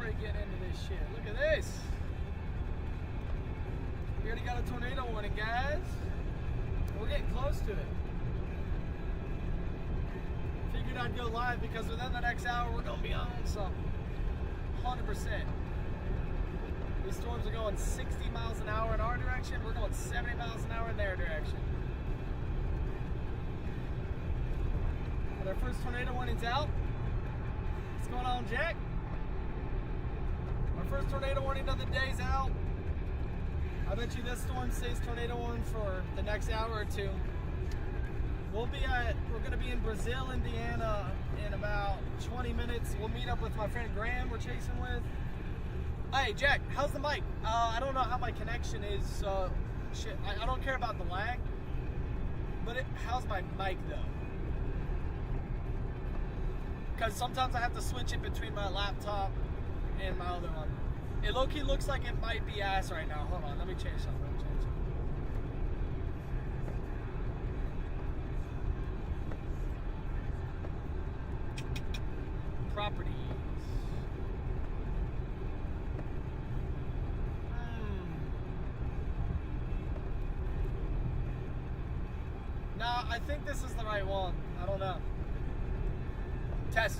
before we get into this shit. Look at this. We already got a tornado warning, guys. We're getting close to it. Figured I'd go live because within the next hour we're gonna be on something. 100%. These storms are going 60 miles an hour in our direction. We're going 70 miles an hour in their direction. But our first tornado warning's out. What's going on, Jack? Our first tornado warning of the day's out. I bet you this storm stays tornado warning for the next hour or two. We're gonna be in Brazil, Indiana in about 20 minutes. We'll meet up with my friend Graham we're chasing with. Hey, Jack, how's the mic? I don't know how my connection is. Shit, I don't care about the lag. But how's my mic though? Because sometimes I have to switch it between my laptop and my other one. It low-key looks like it might be ass right now. Hold on, let me change something. Properties. Nah, I think this is the right one. I don't know. Test.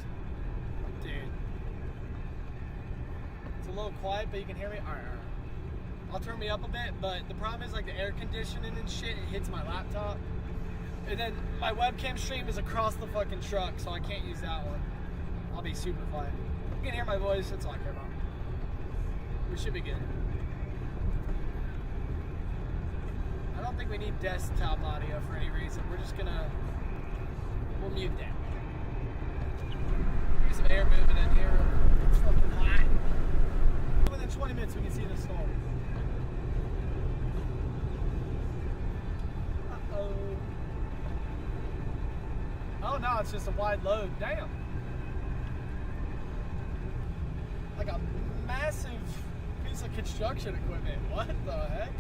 Dude. It's a little quiet, but you can hear me. Alright. I'll turn me up a bit, but the problem is like the air conditioning and shit, it hits my laptop. And then my webcam stream is across the fucking truck, so I can't use that one. I'll be super quiet. You can hear my voice, that's all I care about. We should be good. I don't think we need desktop audio for any reason. We're just we'll mute that. There's some air moving in here. It's fucking hot. Within 20 minutes we can see the storm. Uh-oh. Oh no, it's just a wide load. Damn. Like a massive piece of construction equipment. What the heck?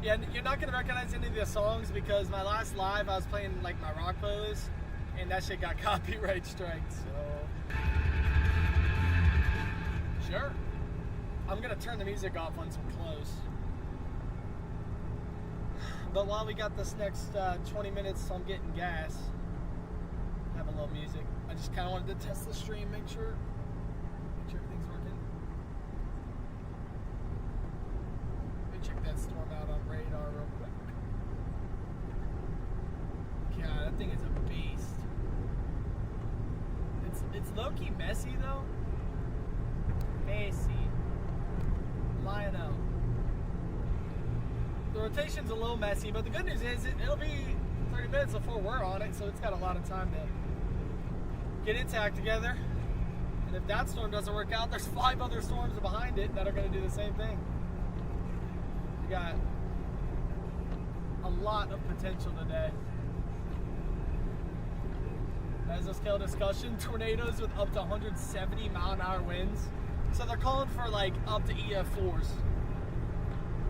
Yeah, you're not gonna recognize any of the songs because my last live I was playing like my rock playlist and that shit got copyright striked, so sure. I'm gonna turn the music off once we're close. But while we got this next 20 minutes on getting gas, have a little music. I just kinda wanted to test the stream, make sure everything's working. Check that storm out on radar real quick. God, that thing is a beast. It's low-key messy though. Messy. Lionel. The rotation's a little messy, but the good news is it'll be 30 minutes before we're on it, so it's got a lot of time to get its act together. And if that storm doesn't work out, there's 5 other storms behind it that are going to do the same thing. We got a lot of potential today. Mesoscale discussion, tornadoes with up to 170 mile an hour winds. So they're calling for like up to EF4s.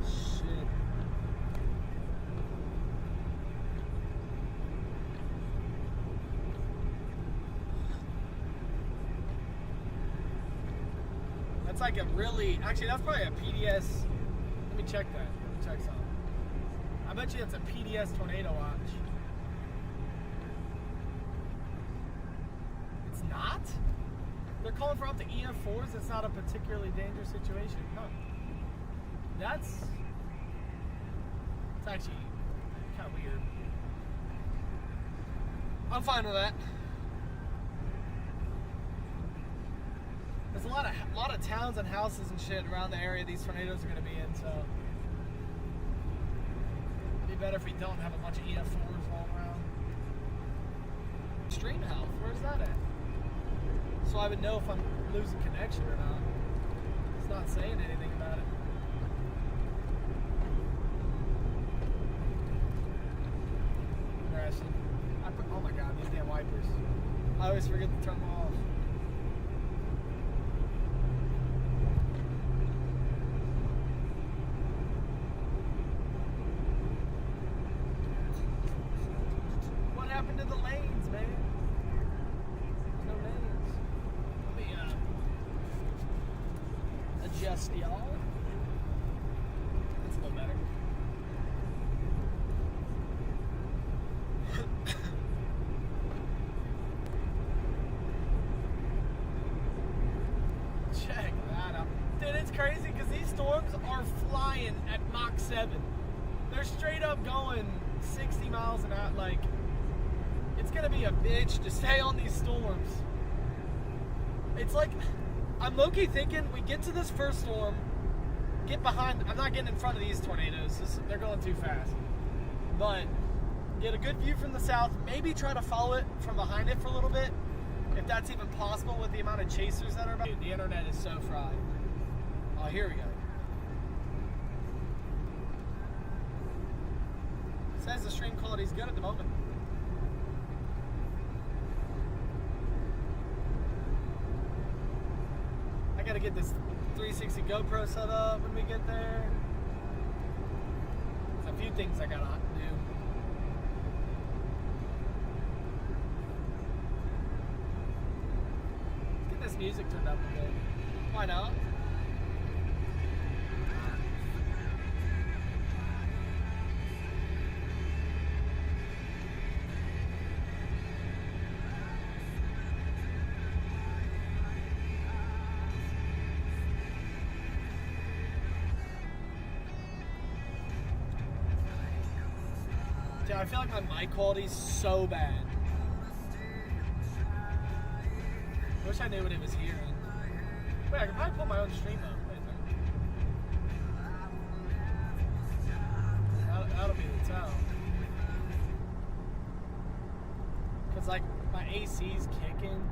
Shit. That's like a really, actually that's probably a PDS. Let me check that. Let me check something. I bet you it's a PDS tornado watch. It's not? They're calling for up to EF4s. It's not a particularly dangerous situation. Huh. It's actually kind of weird. I'm fine with that. There's a lot of towns and houses and shit around the area these tornadoes are going to be in, so it'd be better if we don't have a bunch of EF4s rolling around. Extreme health, where's that at? So I would know if I'm losing connection or not. It's not saying anything about it. Interesting. Oh my god, these damn wipers. I always forget to turn them off. What happened to the lanes, man? adjust, y'all. That's a little better. Check that out. Dude, it's crazy because these storms are flying at Mach 7. They're straight up going 60 miles an hour. Like, it's going to be a bitch to stay on these storms. It's like, I'm low-key thinking we get to this first storm, get behind. I'm not getting in front of these tornadoes. They're going too fast. But get a good view from the south. Maybe try to follow it from behind it for a little bit, if that's even possible with the amount of chasers that are about. Dude, the internet is so fried. Oh, here we go. It says the stream quality is good at the moment. I gotta get this 360 GoPro set up when we get there. There's a few things I gotta do. Get this music turned up a bit. Why not? Dude, I feel like my mic quality is so bad. I wish I knew what it was hearing. Wait, I could probably pull my own stream up. That'll be the tell. Cause like my AC's kicking.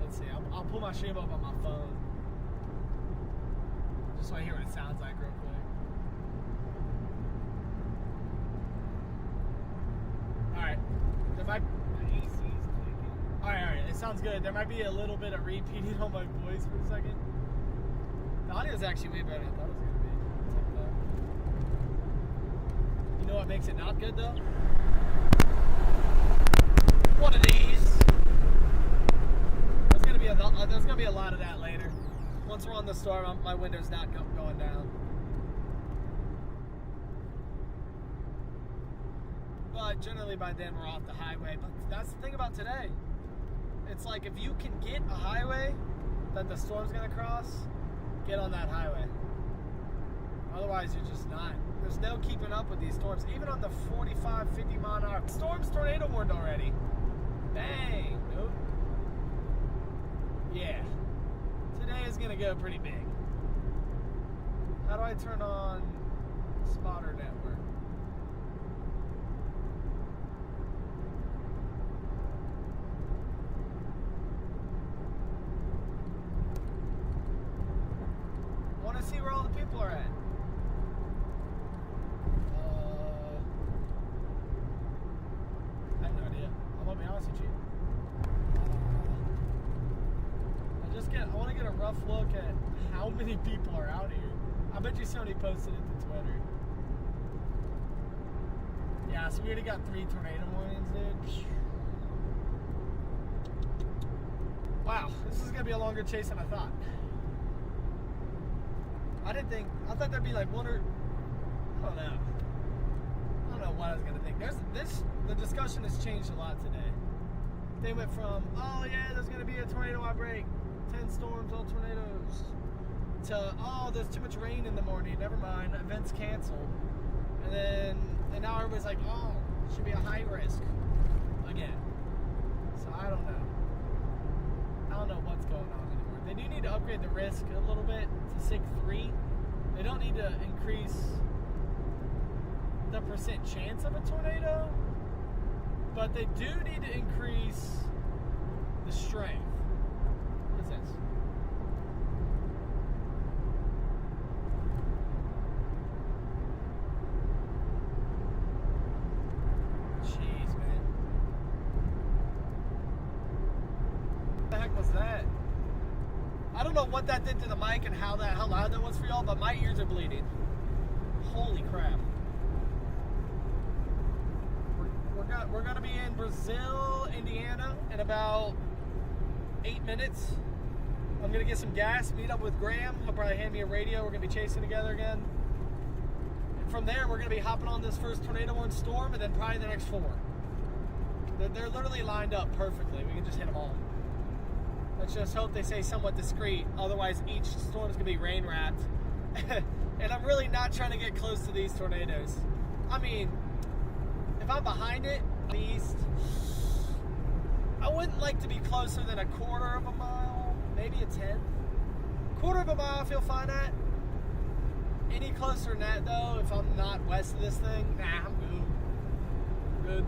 Let's see. I'll pull my stream up on my phone. Just so I hear what it sounds like real quick. Alright. My AC's clicking. Alright. It sounds good. There might be a little bit of repeating on my voice for a second. The audio is actually way better than I thought it was going to be. Check it out. You know what makes it not good though? One of these. There's gonna be a lot of that later. Once we're on the storm, my window's not going down. But generally by then we're off the highway. But that's the thing about today. It's like if you can get a highway that the storm's gonna cross, get on that highway. Otherwise you're just not. There's no keeping up with these storms. Even on the 45, 50 mile an hour. Storm's tornado warned already. Dang, dude. Yeah, today is gonna go pretty big. How do I turn on Spotter Network? I want to see where all the people are at. I have no idea. I'm gonna be honest with you. I want to get a rough look at how many people are out here. I bet you somebody posted it to Twitter. Yeah, so we already got 3 tornado warnings, dude. Wow, this is going to be a longer chase than I thought. I thought there'd be like one or, I don't know what I was going to think. The discussion has changed a lot today. They went from, oh yeah, there's going to be a tornado outbreak. 10 storms, all tornadoes, to, oh, there's too much rain in the morning, never mind, events canceled. And now everybody's like, oh, it should be a high risk again. So I don't know. I don't know what's going on anymore. They do need to upgrade the risk a little bit to SIG 3. They don't need to increase the percent chance of a tornado, but they do need to increase the strength. What is this? Jeez, man. What the heck was that? I don't know what that did to the mic and how loud that was for y'all, but my ears are bleeding. Holy crap. we're gonna be in Brazil, Indiana in about 8 minutes. I'm gonna get some gas, meet up with Graham. He'll probably hand me a radio. We're gonna be chasing together again. And from there, we're gonna be hopping on this first tornado warned storm, and then probably the next 4. They're literally lined up perfectly. We can just hit them all. Let's just hope they stay somewhat discreet. Otherwise, each storm's gonna be rain wrapped. And I'm really not trying to get close to these tornadoes. I mean, if I'm behind it, at least, I wouldn't like to be closer than a quarter of a mile, maybe a 10th. Quarter of a mile I feel fine at. Any closer than that though, if I'm not west of this thing, nah, I'm good. Good.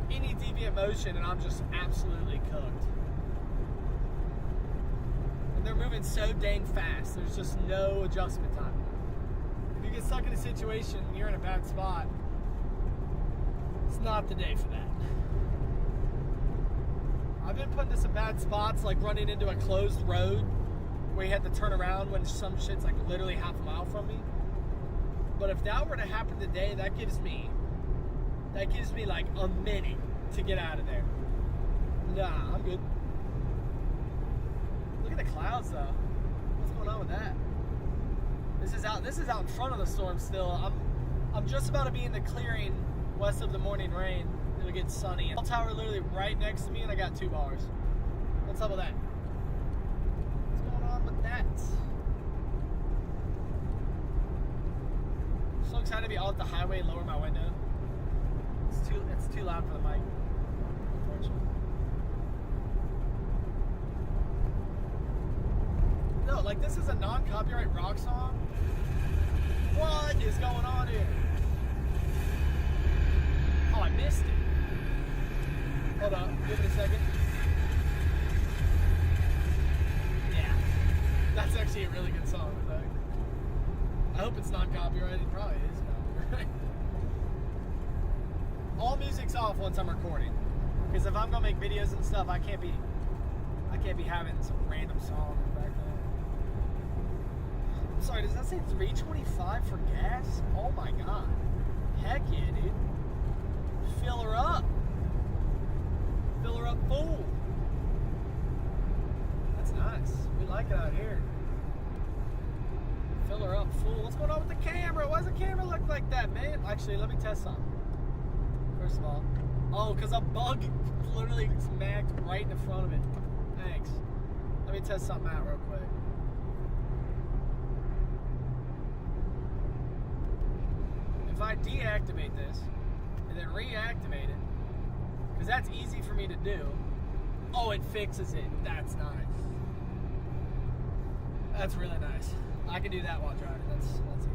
Any deviant motion and I'm just absolutely cooked. And they're moving so dang fast, there's just no adjustment time. If you get stuck in a situation and you're in a bad spot, it's not the day for that. I've been put into some bad spots, like running into a closed road where you had to turn around when some shit's like literally half a mile from me. But if that were to happen today, that gives me like a minute to get out of there. Nah, I'm good. Look at the clouds though. What's going on with that? This is out in front of the storm still. I'm just about to be in the clearing west of the morning rain. It'll get sunny. Bell tower literally right next to me, and I got 2 bars. What's up with that? What's going on with that? I'm so excited to be off the highway and lower my window. It's too loud for the mic, unfortunately. No, like this is a non-copyright rock song. What is going on here? Oh, I missed it. Hold on, give it a second. Yeah, that's actually a really good song, I think. I hope it's not copyrighted. It probably is copyrighted. All music's off once I'm recording, because if I'm gonna make videos and stuff, I can't be having some random song in the background. I'm sorry, does that say $3.25 for gas? Oh my god. Heck yeah, dude. Fill her up. Fill her up full. That's nice. We like it out here. Fill her up full. What's going on with the camera? Why does the camera look like that, man? Actually, let me test something. First of all. Oh, because a bug literally smacked right in the front of it. Thanks. Let me test something out real quick. If I deactivate this, and then reactivate it, because that's easy for me to do. Oh, it fixes it. That's nice. That's really nice. I can do that while driving. That's easy.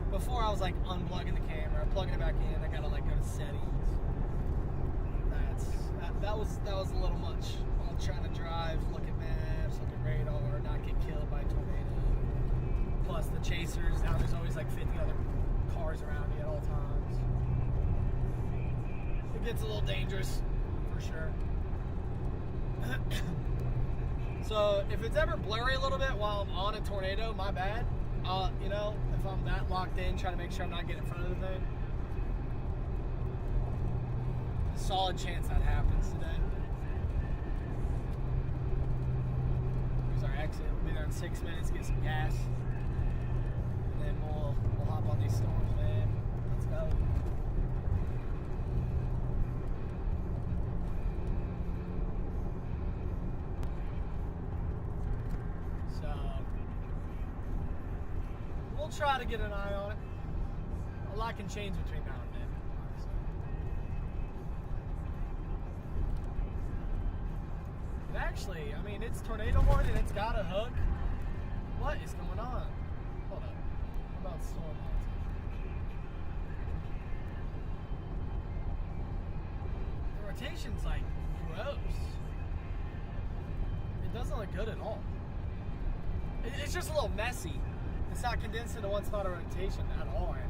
Before I was like unplugging the camera, plugging it back in. I gotta like go to settings. That was a little much. I'm trying to drive, look at maps, look at radar, not get killed by a tornado. Plus the chasers. Now there's always like 50 other cars around me at all times. It gets a little dangerous, for sure. So if it's ever blurry a little bit while I'm on a tornado, my bad. You know, if I'm that locked in, trying to make sure I'm not getting in front of the thing. Solid chance that happens today. Here's our exit. We'll be there in 6 minutes, get some gas. And then we'll hop on these storms, man. Let's go. So we'll try to get an eye on it. A lot can change between now and then, obviously. But actually, I mean, it's tornado warning, it's got a hook. What is going on? Hold up. What about storm lines? The rotation's like gross. It doesn't look good at all. It's just a little messy. It's not condensed into one spot of rotation at all right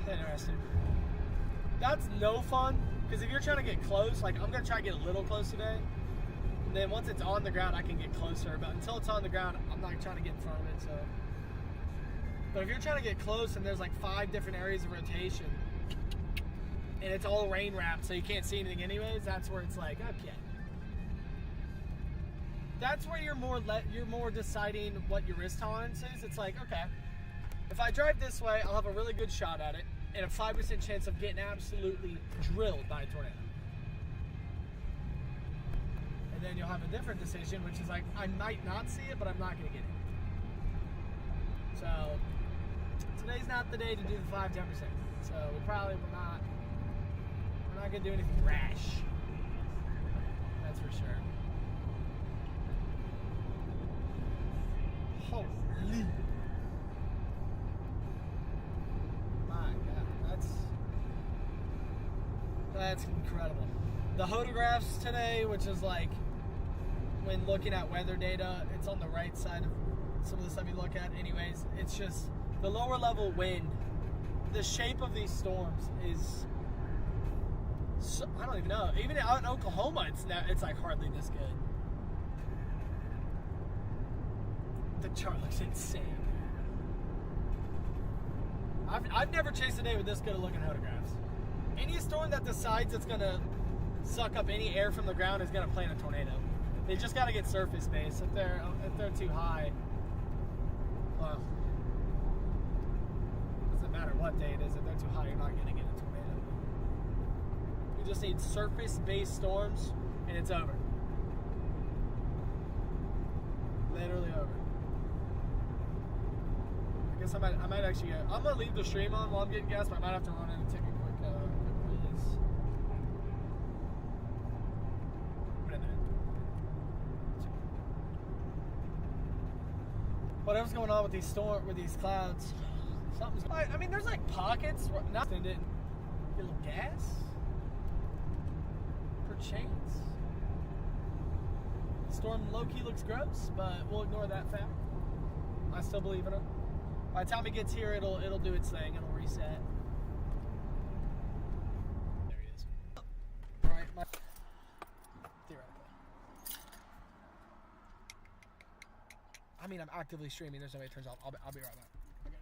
now. Interesting. That's no fun, because if you're trying to get close, like I'm going to try to get a little close today. And then once it's on the ground, I can get closer. But until it's on the ground, I'm not trying to get in front of it, so. But if you're trying to get close and there's like 5 different areas of rotation and it's all rain wrapped so you can't see anything anyways, that's where it's like, okay. That's where you're more deciding what your risk tolerance is. It's like, okay, if I drive this way, I'll have a really good shot at it and a 5% chance of getting absolutely drilled by a tornado. And then you'll have a different decision, which is like, I might not see it, but I'm not going to get it. So today's not the day to do the 5-10%. So we're not going to do anything rash. That's for sure. Holy. My God, that's incredible. The photographs today, which is like when looking at weather data, it's on the right side of some of the stuff you look at. Anyways, it's just the lower level wind. The shape of these storms is, so, I don't even know. Even out in Oklahoma, it's like hardly this good. The chart looks insane. I've never chased a day with this good at looking photographs. Any storm that decides it's gonna suck up any air from the ground is gonna plant a tornado. They just gotta get surface base. If they're too high, well, doesn't matter what day it is. If they're too high, you're not gonna get a tornado. You just need surface-based storms, and it's over. Literally over. I guess I might actually go. I'm gonna leave the stream on while I'm getting gas, but I might have to run in and take a quick release. Whatever's going on with these clouds, something's. I mean, there's like pockets. Nothing didn't get a little gas for chance. Storm low-key looks gross, but we'll ignore that fact. I still believe in it. By the time it gets here, it'll do its thing. It'll reset. There he is. All right, theoretical. I mean, I'm actively streaming. There's no way it turns off. I'll be right back. Okay.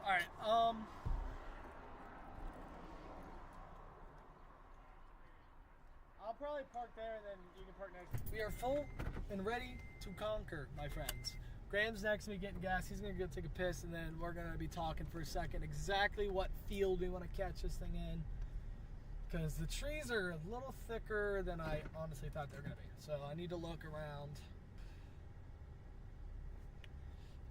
Alright, I'll probably park there and then you can park next. We are full and ready to conquer, my friends. Graham's next to me getting gas. He's going to go take a piss, and then we're going to be talking for a second exactly what field we want to catch this thing in. Because the trees are a little thicker than I honestly thought they were going to be. So I need to look around.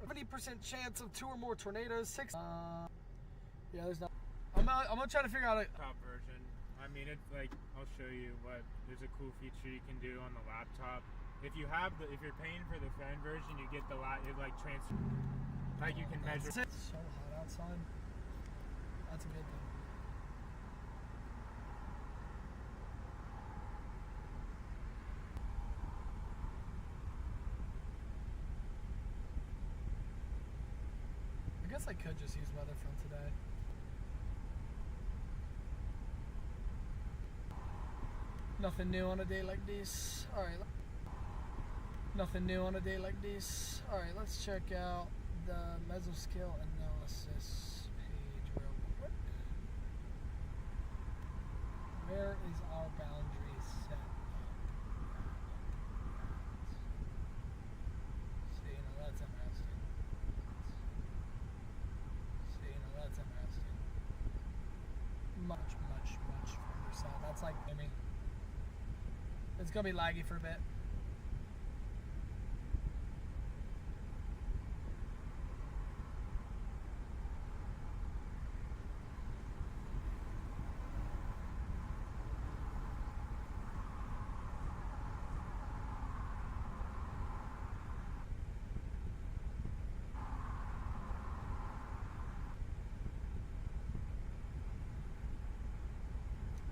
70% chance of 2 or more tornadoes. 6. Yeah, there's not. I'm gonna try to figure out a top version. I mean, it's like, I'll show you what. There's a cool feature you can do on the laptop. If you're paying for the phone version, you get it like transfer. Like you can measure. It's so hot outside. That's a good thing. I guess I could just use weather from today. Nothing new on a day like this. Alright. Nothing new on a day like this. Alright, let's check out the mesoscale analysis page real quick. Where is our boundary set up? See, now that's interesting. See, now that's interesting. Much further south. That's like, I mean, it's gonna be laggy for a bit.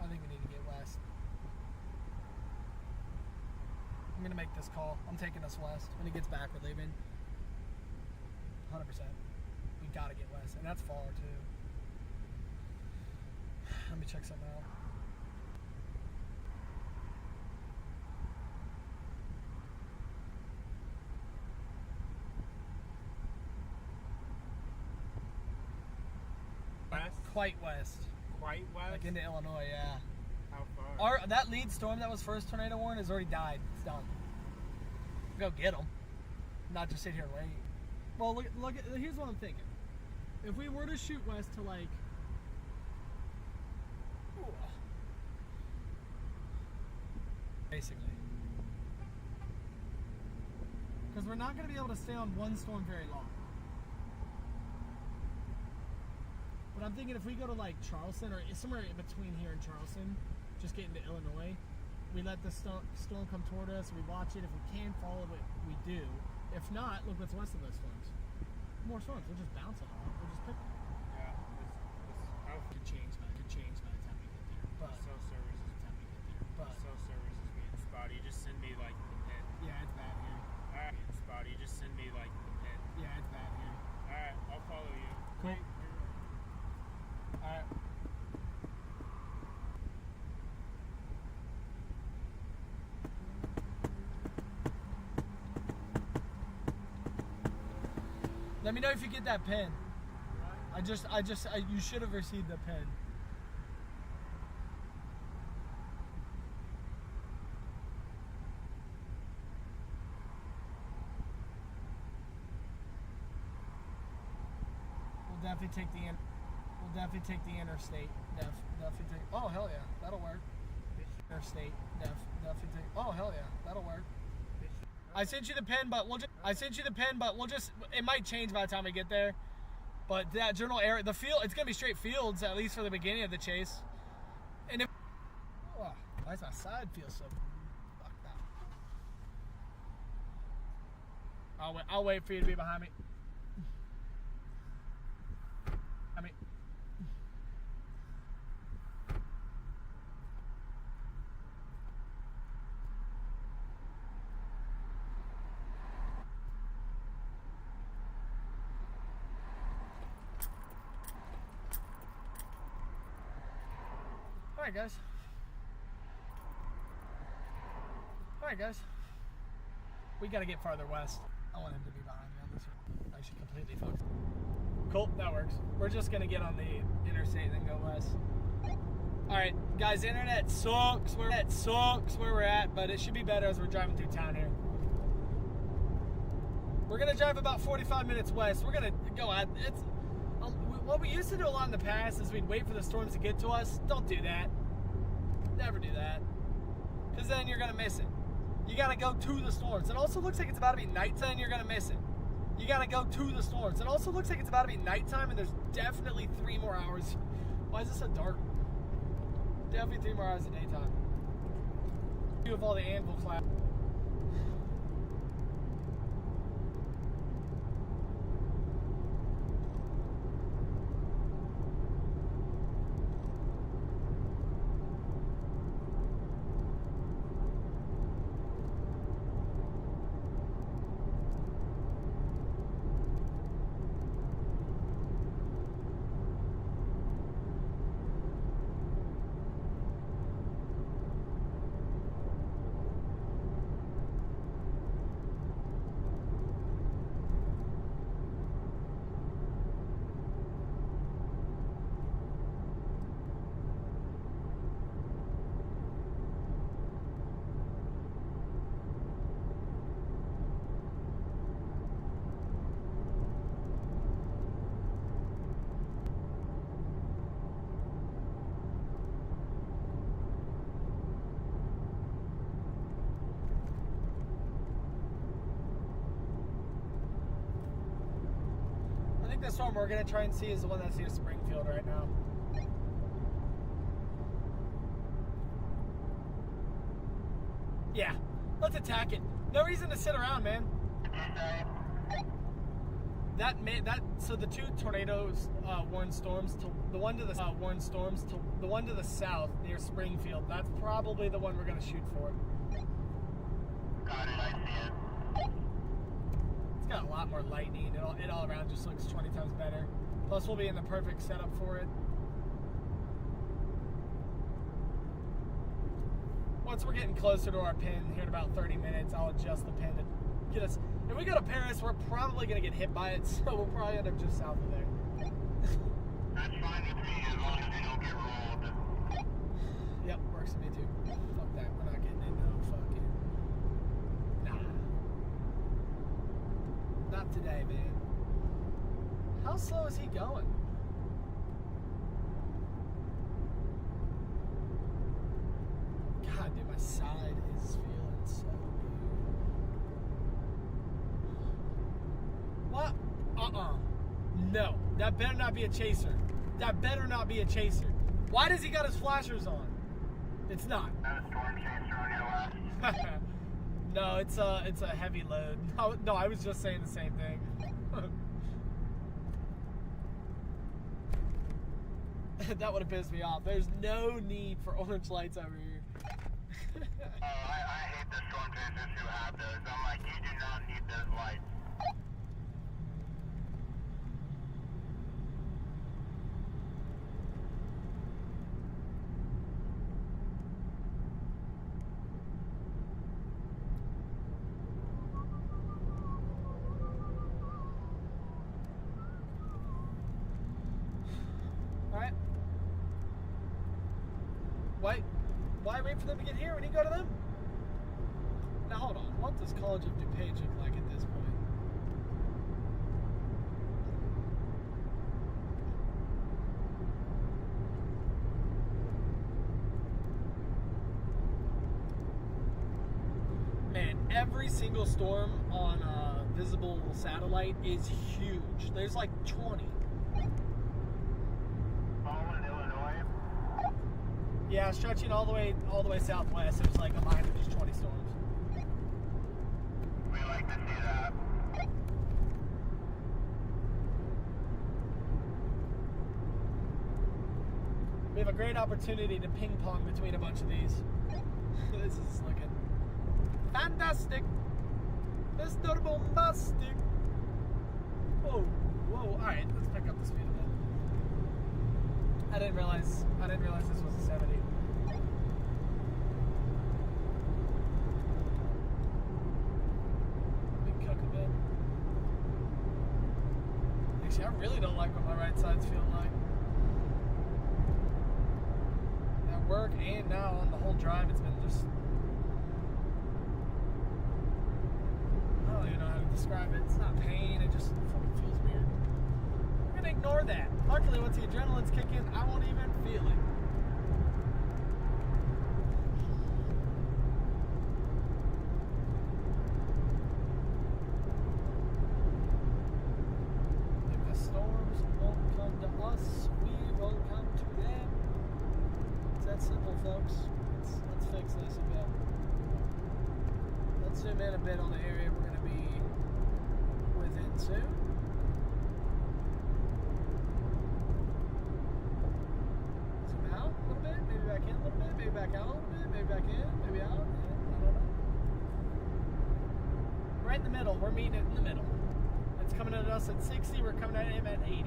I think we need to get west. I'm gonna make this call. I'm taking us west. When he gets back, we're leaving. 100%. We gotta get west, and that's far too. Let me check something out. West? Quite west. Quite west? Like into Illinois, yeah. How far? That lead storm that was first tornado warning has already died. It's done. Go get them. Not just sit here and wait. Well, look at, here's what I'm thinking. If we were to shoot west to like, basically, because we're not going to be able to stay on one storm very long. But I'm thinking if we go to like Charleston or somewhere in between here and Charleston, just get into Illinois, we let the storm come toward us, we watch it. If we can follow it, we do. If not, look what's west of those storms. More storms. We'll just bounce on them. We'll just pick them. Yeah. Could change by the time we get there. But Cell service is time we get there. But cell service is being spotty. Just send me like the pin. yeah, it's bad here. Alright, spotty. Just send me like the pin. Yeah, it's bad here. Alright, I'll follow you. Cool. All right. Let me know if you get that pin. You should have received the pin. We'll definitely take the interstate. Definitely take. Oh hell yeah, that'll work. Interstate. Definitely take. Oh hell yeah, that'll work. I sent you the pin, but we'll just. It might change by the time we get there. But that general area, the field, it's gonna be straight fields at least for the beginning of the chase. And if, oh, why does my side feel so fucked up? I'll wait for you to be behind me. Alright guys. We gotta get farther west. I want him to be behind me on this one. I should completely focus. Cool, that works. We're just gonna get on the interstate and then go west. Alright, guys, internet sucks where we're at, but it should be better as we're driving through town here. We're gonna drive about 45 minutes west. We're gonna go out. What we used to do a lot in the past is we'd wait for the storms to get to us. Don't do that. Never do that. Because then you're going to miss it. You got to go to the storms. It also looks like it's about to be nighttime and you're going to miss it. You got to go to the storms. It also looks like it's about to be nighttime and there's definitely 3 more hours. Why is this so dark? Definitely 3 more hours of daytime. View of all the anvil clouds. think the storm we're gonna try and see is the one that's near Springfield right now. Yeah, let's attack it. No reason to sit around, man. So the two tornadoes warned storms to the one to the the one to the south near Springfield. That's probably the one we're gonna shoot for. Got it, I see it. It's got a lot more lightning. It all around just looks 20 times better. Plus, we'll be in the perfect setup for it. Once we're getting closer to our pin, here in about 30 minutes, I'll adjust the pin to get us. If we go to Paris, we're probably going to get hit by it, so we'll probably end up just south of there. That's fine with me as long as they don't get rolled. Yep, works for me too. Fuck that. We're not getting in no fucking. Nah. Not today, man. How slow is he going? God, dude, my side is feeling so good. What? No. That better not be a chaser. That better not be a chaser. Why does he got his flashers on? It's not. Not a storm chaser on your left. No, it's a heavy load. No, I was just saying the same thing. That would have pissed me off. There's no need for orange lights over here. I hate the storm chasers who have those. I'm like, you do not need those lights. Alright. Why wait for them to get here when you go to them? Now hold on. What does College of DuPage look like at this point? Man, every single storm on visible satellite is huge. There's like 20. Yeah, stretching all the way southwest. There's like a line of just 20 storms. We like to see that. We have a great opportunity to ping pong between a bunch of these. This is looking fantastic. Mr. Bombastic. Whoa. All right, let's pick up the speed a bit. I didn't realize this was a 70. Big cook a bit. Actually, I really don't like what my right side's feeling like. At work and now on the whole drive, it's been just. I don't even know how to describe it. It's not pain, it just fucking feels weird. I'm gonna ignore that. Luckily, once the adrenaline's kicking, I won't even feel it. If the storms won't come to us, we will come to them. It's that simple, folks. Let's fix this a bit. Let's zoom in a bit on the area we're going to be within soon. Zoom out a little bit, maybe back in a little bit, maybe back out a little bit, maybe back in, maybe out. I don't know. Right in the middle. We're meeting it in the middle. It's coming at us at 60. We're coming at him at 80.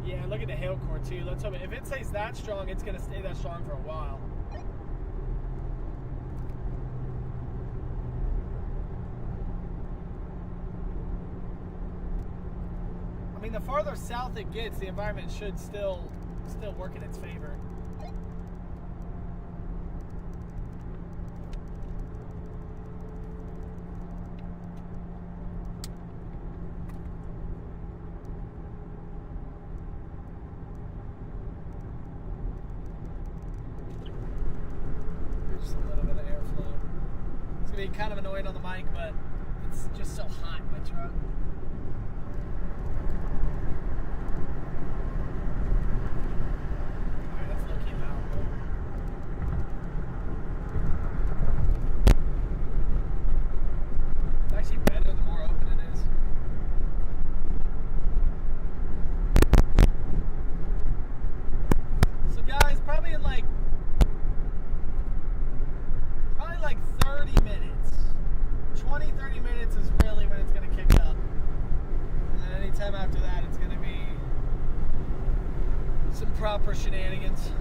Yeah, look at the hail core too. Let's hope if it stays that strong, it's gonna stay that strong for a while. I mean, the farther south it gets, the environment should still work in its favor. Just a little bit of airflow. It's gonna be kind of annoying on the mic, but it's just so hot in my truck. Alright, that's low-key loud, though. It's actually better the more open it is. So guys, probably in like 30 minutes. 20-30 minutes is really when it's going to kick up. And then anytime after that, it's going to be some proper shenanigans.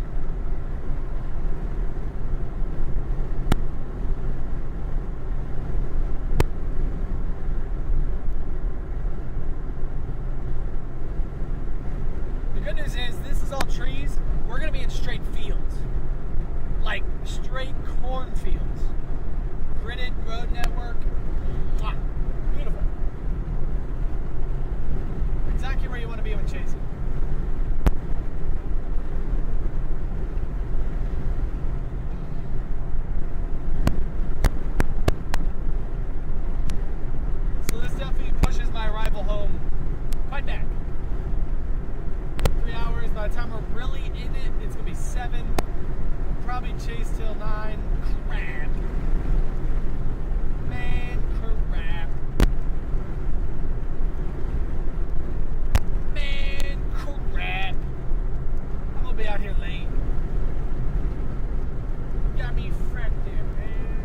The good news is this is all trees. We're going to be in straight fields. Like straight cornfields. Gridded road network. Mwah. Beautiful. Exactly where you want to be when chasing. So this definitely pushes my arrival home quite back. 3 hours. By the time we're really in it, it's going to be 7. We'll probably chase till 9. Crap. Man, crap. Man, crap. I'm gonna be out here late. Got me fracked there, man.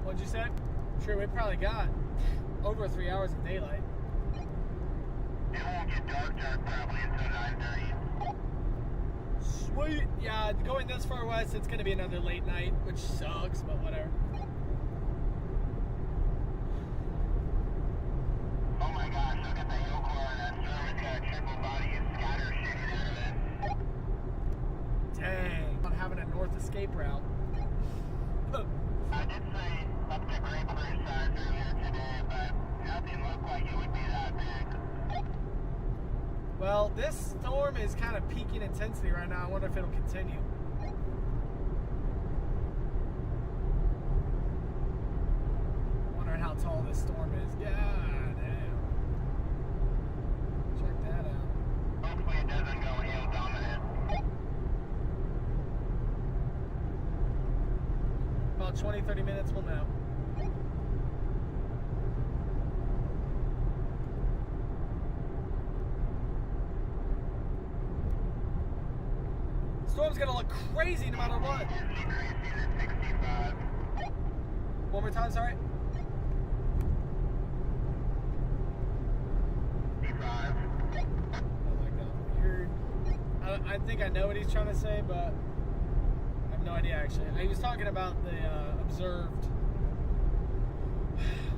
What'd you say? Sure, we probably got over 3 hours of daylight. It won't get dark probably until 9:30. Sweet. Yeah, going this far west, it's gonna be another late night, which sucks, but whatever. Oh my gosh, look at the hail core on that storm. It's got a triple body and scatter shooting out of it. Dang. On having a north escape route. I did say up to grapefruit size earlier today, but nothing looked like it would be that big. Well, this storm is kind of peaking intensity right now. I wonder if it'll continue. Wondering how tall this storm is. God damn. Check that out. Hopefully it doesn't go hail dominant. About 20-30 minutes, we'll know. Storm's gonna look crazy no matter what. Decreasing to 65. One more time, sorry. 65. Oh my god, weird. I think I know what he's trying to say, but I have no idea actually. He was talking about the observed,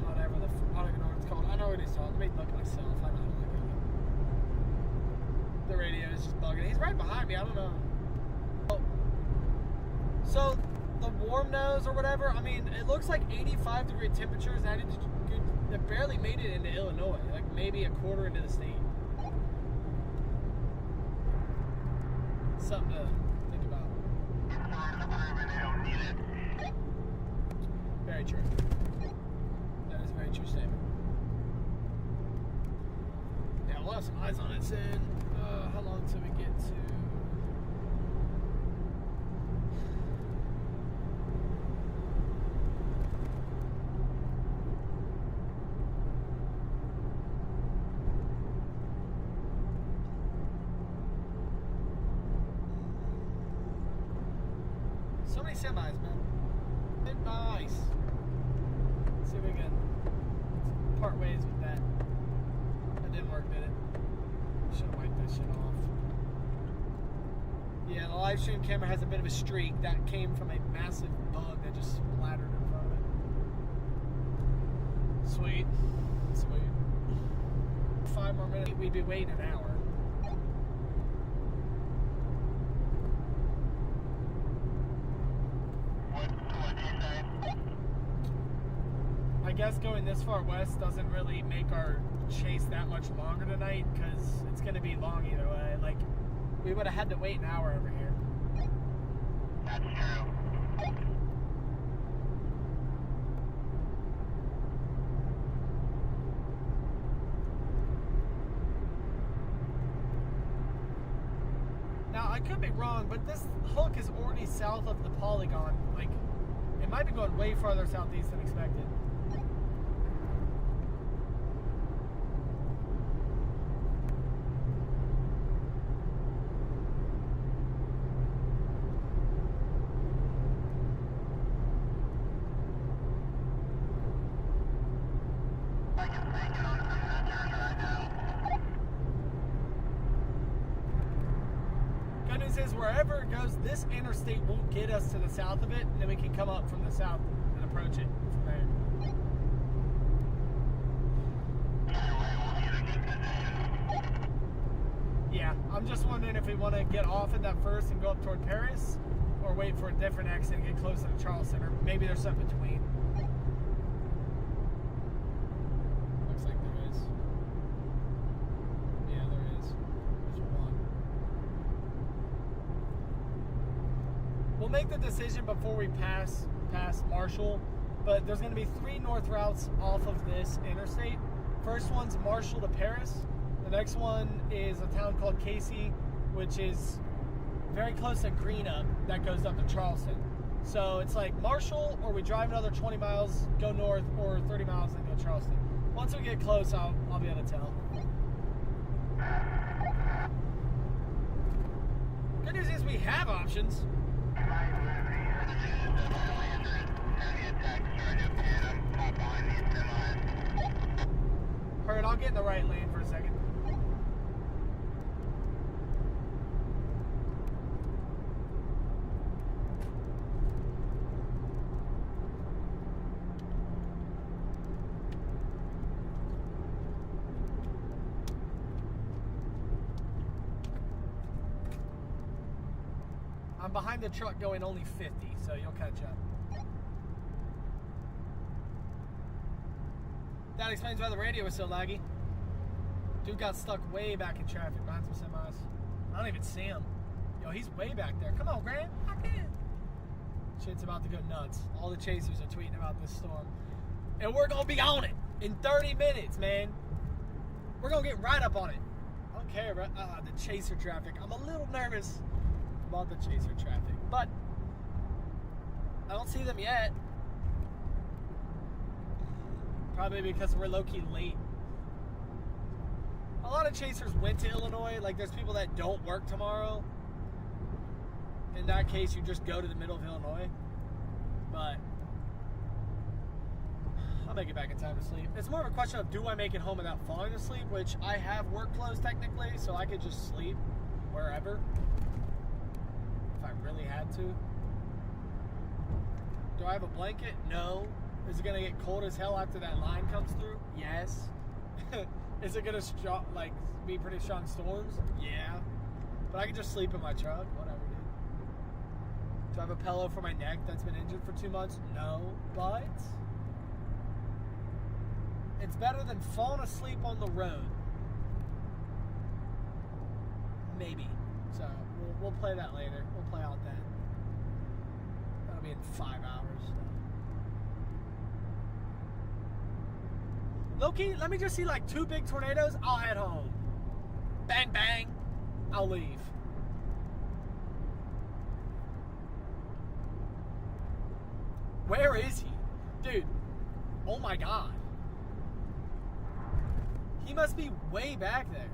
whatever the, I don't even know what it's called. I know what he's talking. Let me look at myself. I know how to look at it. The radio is just bugging. He's right behind me. I don't know. So the warm nose or whatever. I mean, it looks like 85-degree temperatures. That barely made it into Illinois. Like maybe a quarter into the state. Something to think about. very true. That is a very true statement. Yeah, we'll have some eyes on it soon. How long till we get to... So many semis, man. Nice. Let's see if we can part ways with that. That didn't work, did it? Should have wiped that shit off. Yeah, the live stream camera has a bit of a streak that came from a massive bug that just splattered in front of it. Sweet. Sweet. 5 more minutes, we'd be waiting an hour. I guess going this far west doesn't really make our chase that much longer tonight because it's going to be long either way. Like, we would have had to wait an hour over here. That's true. Now, I could be wrong, but this hook is already south of the polygon. Like, it might be going way farther southeast than expected. I can take it on some sensors right now. Good news is wherever it goes, this interstate will get us to the south of it, and then we can come up from the south and approach it from there. Either way, we'll be in a good position. Yeah, I'm just wondering if we want to get off at that first and go up toward Paris, or wait for a different exit and get closer to Charleston, or maybe there's something between. Looks like there is. Yeah, there is. There's one. We'll make the decision before we pass Marshall, but there's going to be 3 north routes off of this interstate. First one's Marshall to Paris. The next one is a town called Casey, which is very close to Greenup that goes up to Charleston. So it's like Marshall, or we drive another 20 miles, go north, or 30 miles and go to Charleston. Once we get close, I'll be able to tell. Good news is we have options. Alright, I'll get in the right lane for a second. I'm behind the truck going only 50, so you'll catch up. That explains why the radio was so laggy. Dude got stuck way back in traffic behind some semis. I don't even see him. Yo, he's way back there. Come on, Grant. Hop in. Shit's about to go nuts. All the chasers are tweeting about this storm. And we're going to be on it in 30 minutes, man. We're going to get right up on it. I don't care about the chaser traffic. I'm a little nervous about the chaser traffic, but I don't see them yet. Probably because we're low-key late. A lot of chasers went to Illinois. Like, there's people that don't work tomorrow. In that case, you just go to the middle of Illinois. But I'll make it back in time to sleep. It's more of a question of, do I make it home without falling asleep? Which I have work clothes technically, so I could just sleep wherever if I really had to. Do I have a blanket? No. Is it gonna get cold as hell after that line comes through? Yes. Is it gonna be pretty strong storms? Yeah. But I can just sleep in my truck. Whatever, dude. Do I have a pillow for my neck that's been injured for 2 months? No. But it's better than falling asleep on the road. Maybe. So we'll play that later. We'll play out that. That'll be in 5 hours. So. Low-key, let me just see like 2 big tornadoes. I'll head home. Bang, bang. I'll leave. Where is he? Dude. Oh my God. He must be way back there.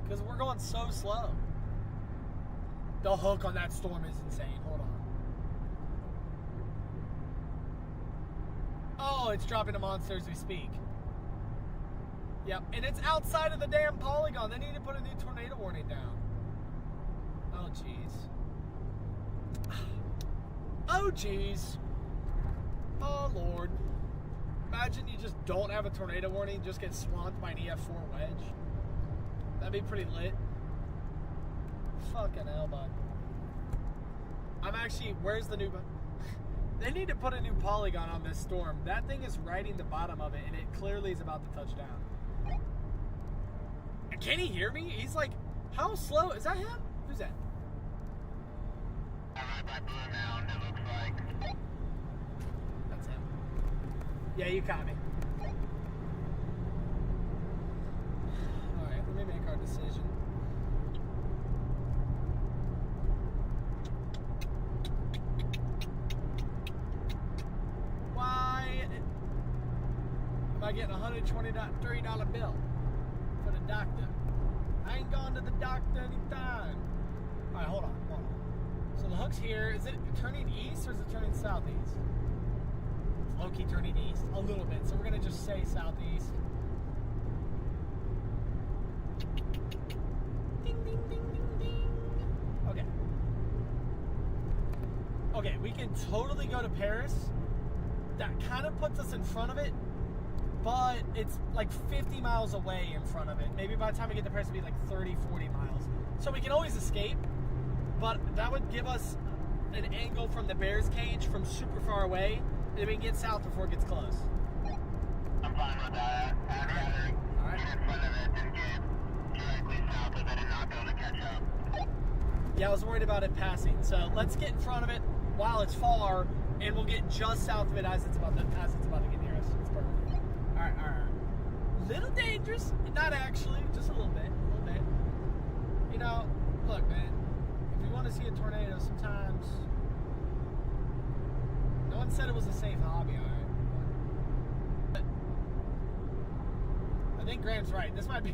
Because we're going so slow. The hook on that storm is insane. Hold on. Oh, it's dropping a monster as we speak. Yep, and it's outside of the damn polygon. They need to put a new tornado warning down. Oh, jeez. Oh, jeez. Oh, Lord. Imagine you just don't have a tornado warning, just get swamped by an EF4 wedge. That'd be pretty lit. Fucking hell, bud. I'm actually, where's the new button? They need to put a new polygon on this storm. That thing is riding the bottom of it, and it clearly is about to touch down. Can he hear me? He's like, how slow? Is that him? Who's that? I'm right by Blue Mound, it looks like. That's him. Yeah, you caught me. Alright, let me make our decision. Why am I getting a $123 bill for the doctor? I ain't gone to the doctor anytime. Alright, hold on. So the hook's here. Is it turning east or is it turning southeast? It's low-key turning east a little bit, so we're gonna just say southeast. Ding, ding, ding, ding, ding. Okay. Okay, we can totally go to Paris. That kind of puts us in front of it, but it's like 50 miles away in front of it. Maybe by the time we get to Paris, it'll be like 30, 40 miles. So we can always escape, but that would give us an angle from the bear's cage from super far away, and we can get south before it gets close. I'm fine with that. I'd rather Alright. get in front of it than get directly south of it and not be able to catch up. Yeah, I was worried about it passing. So let's get in front of it while it's far, and we'll get just south of it as it's about to get near us. It's perfect. All right. Little dangerous, not actually, just a little bit. You know, look, man. If you want to see a tornado, sometimes no one said it was a safe hobby. All right. But I think Graham's right. This might be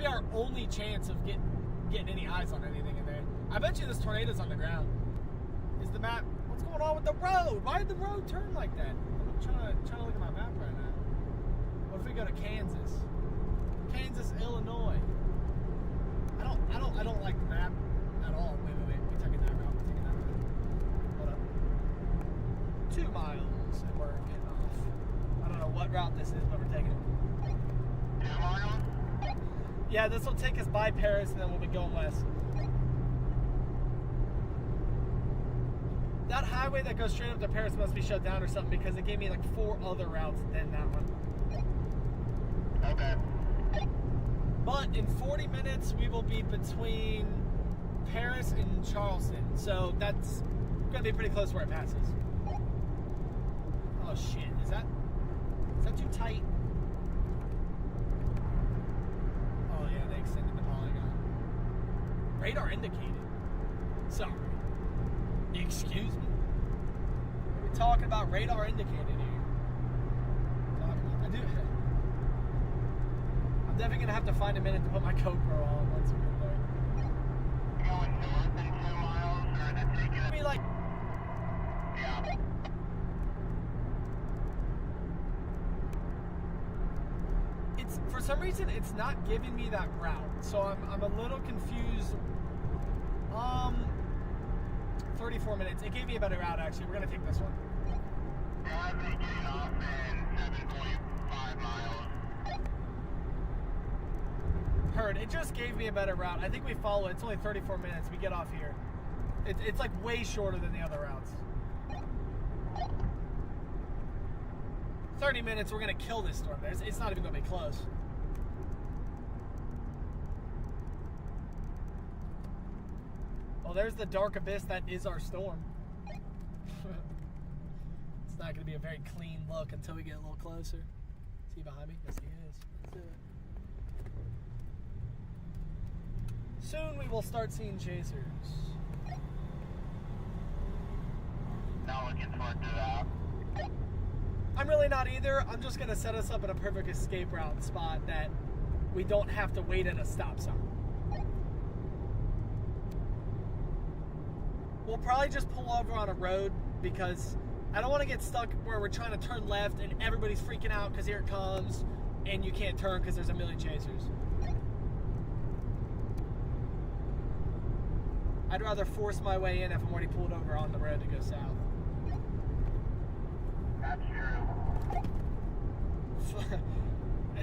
our only chance of getting any eyes on anything in there. I bet you this tornado's on the ground. Is the map? What's going on with the road? Why did the road turn like that? I'm trying to look at my map right now. What if we go to Kansas? Kansas, Illinois. I don't like the map at all. Wait. We're taking that route. Hold up. 2 miles and we're getting off. I don't know what route this is, but we're taking it. 2 miles? Yeah, this will take us by Paris and then we'll be going west. That highway that goes straight up to Paris must be shut down or something because it gave me like 4 other routes than that one. Okay. But in 40 minutes, we will be between Paris and Charleston. So that's going to be pretty close to where it passes. Oh shit, is that too tight? Oh yeah, they extended the polygon. Radar indicated. Sorry. Excuse me? What are we talking about radar indicated here? I'm definitely going to have to find a minute to put my GoPro on once we get there. Going north in 2 miles, or is it taking I mean, like, Yeah. it's, for some reason, it's not giving me that route. So I'm a little confused. 34 minutes. It gave me a better route, actually. We're going to take this one. I'll be getting off in 7.5 miles. Heard. It just gave me a better route. I think we follow it. It's only 34 minutes. We get off here. It's like way shorter than the other routes. 30 minutes, we're going to kill this storm. It's not even going to be close. Well, there's the dark abyss that is our storm. It's not going to be a very clean look until we get a little closer. See he behind me? Yes, he is. Let's do it. Soon we will start seeing chasers. Not looking forward to that. I'm really not either. I'm just going to set us up in a perfect escape route spot that we don't have to wait at a stop sign. We'll probably just pull over on a road because I don't want to get stuck where we're trying to turn left and everybody's freaking out because here it comes and you can't turn because there's a million chasers. I'd rather force my way in if I'm already pulled over on the road to go south. That's true.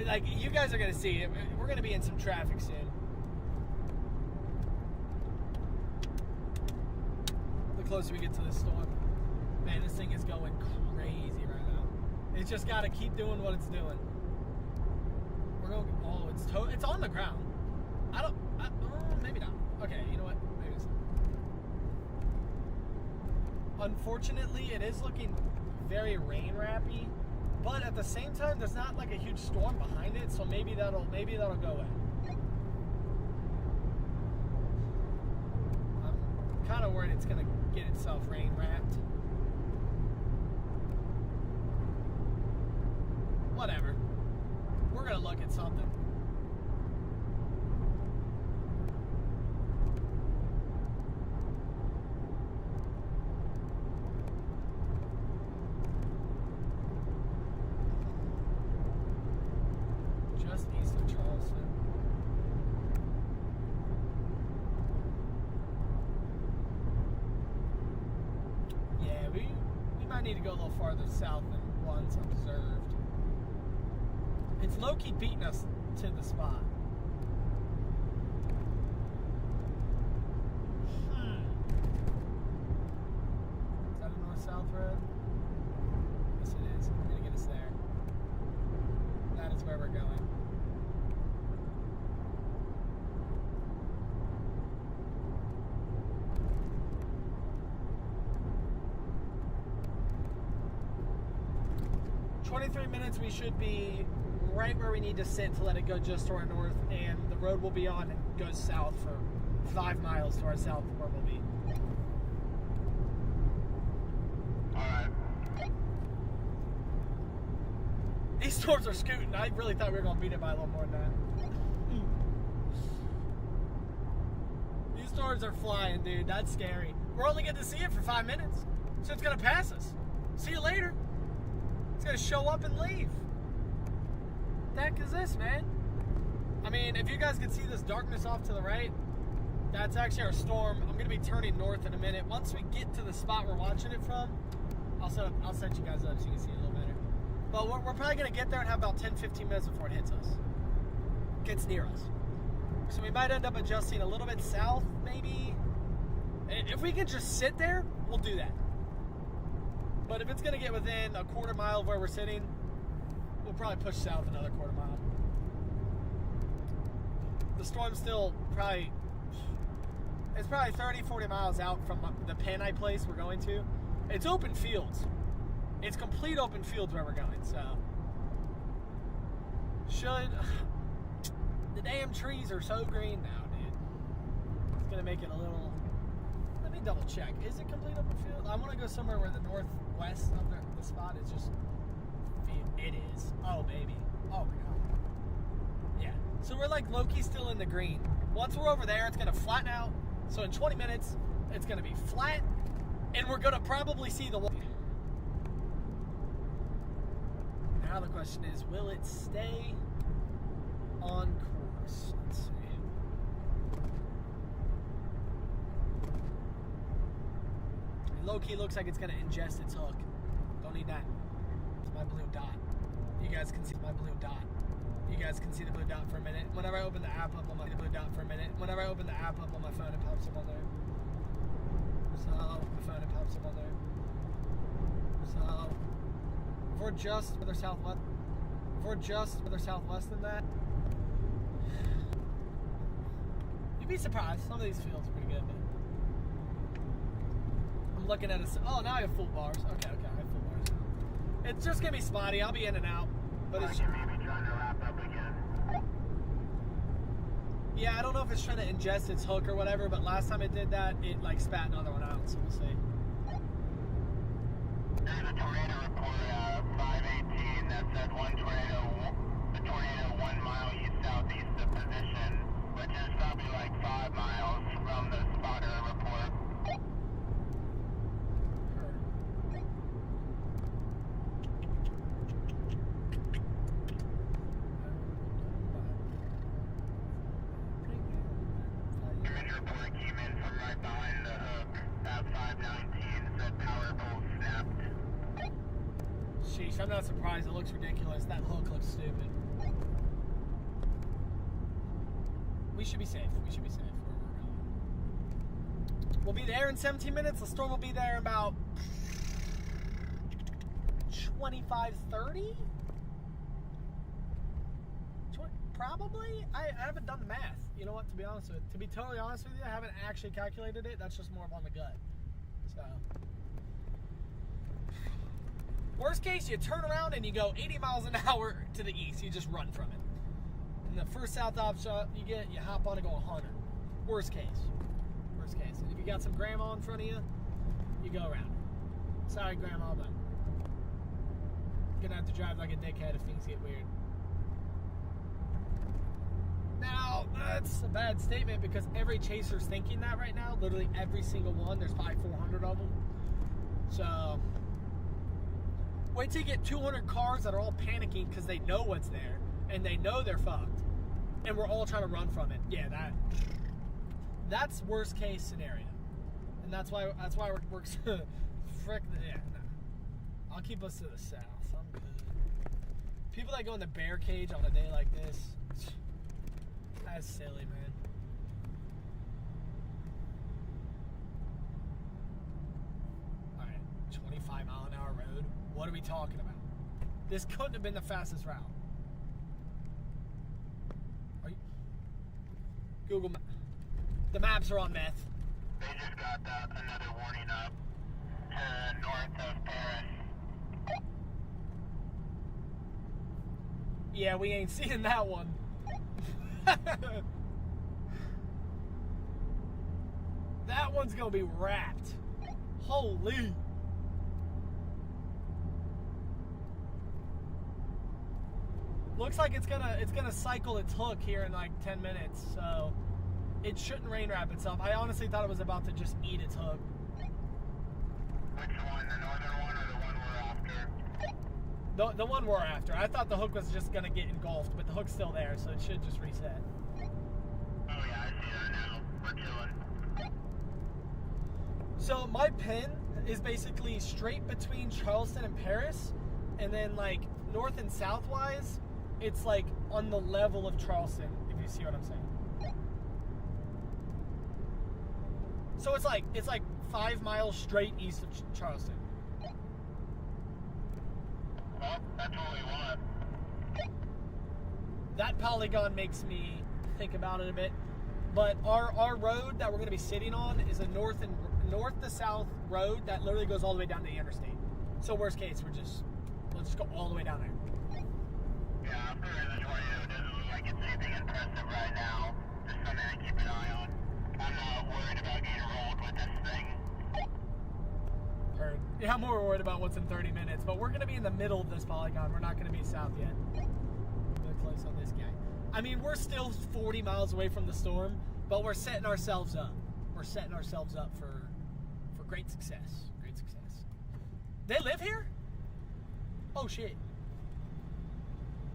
Like, you guys are going to see it. We're going to be in some traffic soon. The closer we get to the storm. Man, this thing is going crazy right now. It's just got to keep doing what it's doing. We're going, oh, it's on the ground. Maybe not. Okay, you know what? Maybe it's not. Unfortunately, it is looking very rain wrappy, but at the same time, there's not like a huge storm behind it, so maybe that'll go away. I'm kind of worried it's gonna get itself rain wrapped. Whatever. We're gonna look at something. Just east of Charleston. Yeah, we might need to go a little farther south than once observed. It's low-key beating us to the spot. Is that a north-south road? Yes, it is. We're gonna get us there. That is where we're going. Minutes, we should be right where we need to sit to let it go just to our north, and the road will be on and goes south for 5 miles to our south where we'll be. Alright. These storms are scooting. I really thought we were going to beat it by a little more than that. These storms are flying, dude. That's scary. We're only getting to see it for 5 minutes, so it's going to pass us. See you later. It's gonna show up and leave. What the heck is this, man? I mean, if you guys can see this darkness off to the right, that's actually our storm. I'm gonna be turning north in a minute. Once we get to the spot we're watching it from, I'll set you guys up so you can see it a little better. But we're probably gonna get there and have about 10-15 minutes before it hits us. Gets near us. So we might end up adjusting a little bit south, maybe. If we can just sit there, we'll do that. But if it's going to get within a quarter mile of where we're sitting, we'll probably push south another quarter mile. The storm's still probably 30-40 miles out from the Panay place we're going to. It's open fields. It's complete open fields where we're going, so. The damn trees are so green now, dude. It's going to make it a little. Let me double check. Is it complete open field? I want to go somewhere where the northwest of the spot is just field. It is. Oh, baby. Oh, my God. Yeah. So we're like low-key still in the green. Once we're over there, it's going to flatten out. So in 20 minutes, it's going to be flat. And we're going to probably see the... Now the question is, will it stay on course? Let's see. Low-key looks like it's going to ingest its hook. Don't need that. It's my blue dot. You guys can see my blue dot. You guys can see the blue dot for a minute. Whenever I open the app up on my blue dot for a minute. Whenever I open the app up on my phone, it pops up on there. So, my phone, it pops up on there. So, if we're just further southwest than that, you'd be surprised. Some of these fields are pretty good, but I'm looking at it. Oh, now I have full bars. Okay, I have full bars. It's just gonna be spotty. I'll be in and out. But like it's, it may be trying to wrap up again. yeah, I don't know if it's trying to ingest its hook or whatever, but last time it did that, it like spat another one out, so we'll see. There's a tornado report, 518, that said the tornado 1 mile east-southeast of position, which is probably like 5 miles from the spotter report. Image report came in from right behind the hook at 519, said power pole snapped. Sheesh, I'm not surprised. It looks ridiculous. That hook looks stupid. We should be safe. We should be safe where we're going. We'll be there in 17 minutes. The storm will be there in about 25, 30? Probably? I haven't done the math. You know what, to be honest with you. To be totally honest with you, I haven't actually calculated it. That's just more of on the gut. So... worst case, you turn around and you go 80 miles an hour to the east. You just run from it. And the first south option you get, you hop on and go 100. Worst case. Worst case. And if you got some grandma in front of you, you go around her. Sorry, grandma, but you're gonna have to drive like a dickhead if things get weird. Now, that's a bad statement because every chaser's thinking that right now. Literally every single one. There's probably 400 of them. So... wait till you get 200 cars that are all panicking because they know what's there and they know they're fucked, and we're all trying to run from it. Yeah, that's worst case scenario, and that's why we're frick. Yeah, no. I'll keep us to the south. I'm good. People that go in the bear cage on a day like this, that's silly, man. All right, 25 mile an hour road. What are we talking about? This couldn't have been the fastest route. Are you? Google Maps. The maps are on meth. They just got another warning up to north of Paris. Yeah, we ain't seeing that one. That one's gonna be wrapped. Holy. Looks like it's gonna cycle its hook here in like 10 minutes, so it shouldn't rain wrap itself. I honestly thought it was about to just eat its hook. Which one, the northern one or the one we're after? The one we're after. I thought the hook was just gonna get engulfed, but the hook's still there, so it should just reset. Oh yeah, I see that now. We're chilling. So my pin is basically straight between Charleston and Paris, and then like north and south wise, it's like on the level of Charleston, if you see what I'm saying. So it's like 5 miles straight east of Charleston. Well, that's what we want. That polygon makes me think about it a bit. But our road that we're going to be sitting on is a north to south road that literally goes all the way down to the interstate. So worst case, we'll just go all the way down there. Yeah, after the tornado doesn't look like it's anything impressive right now. Just something to keep an eye on. I'm not worried about getting rolled with this thing. Heard. Yeah, I'm more worried about what's in 30 minutes. But we're going to be in the middle of this polygon. We're not going to be south yet. Really close on this guy. I mean, we're still 40 miles away from the storm, but we're setting ourselves up. We're setting ourselves up for great success. Great success. They live here? Oh, shit.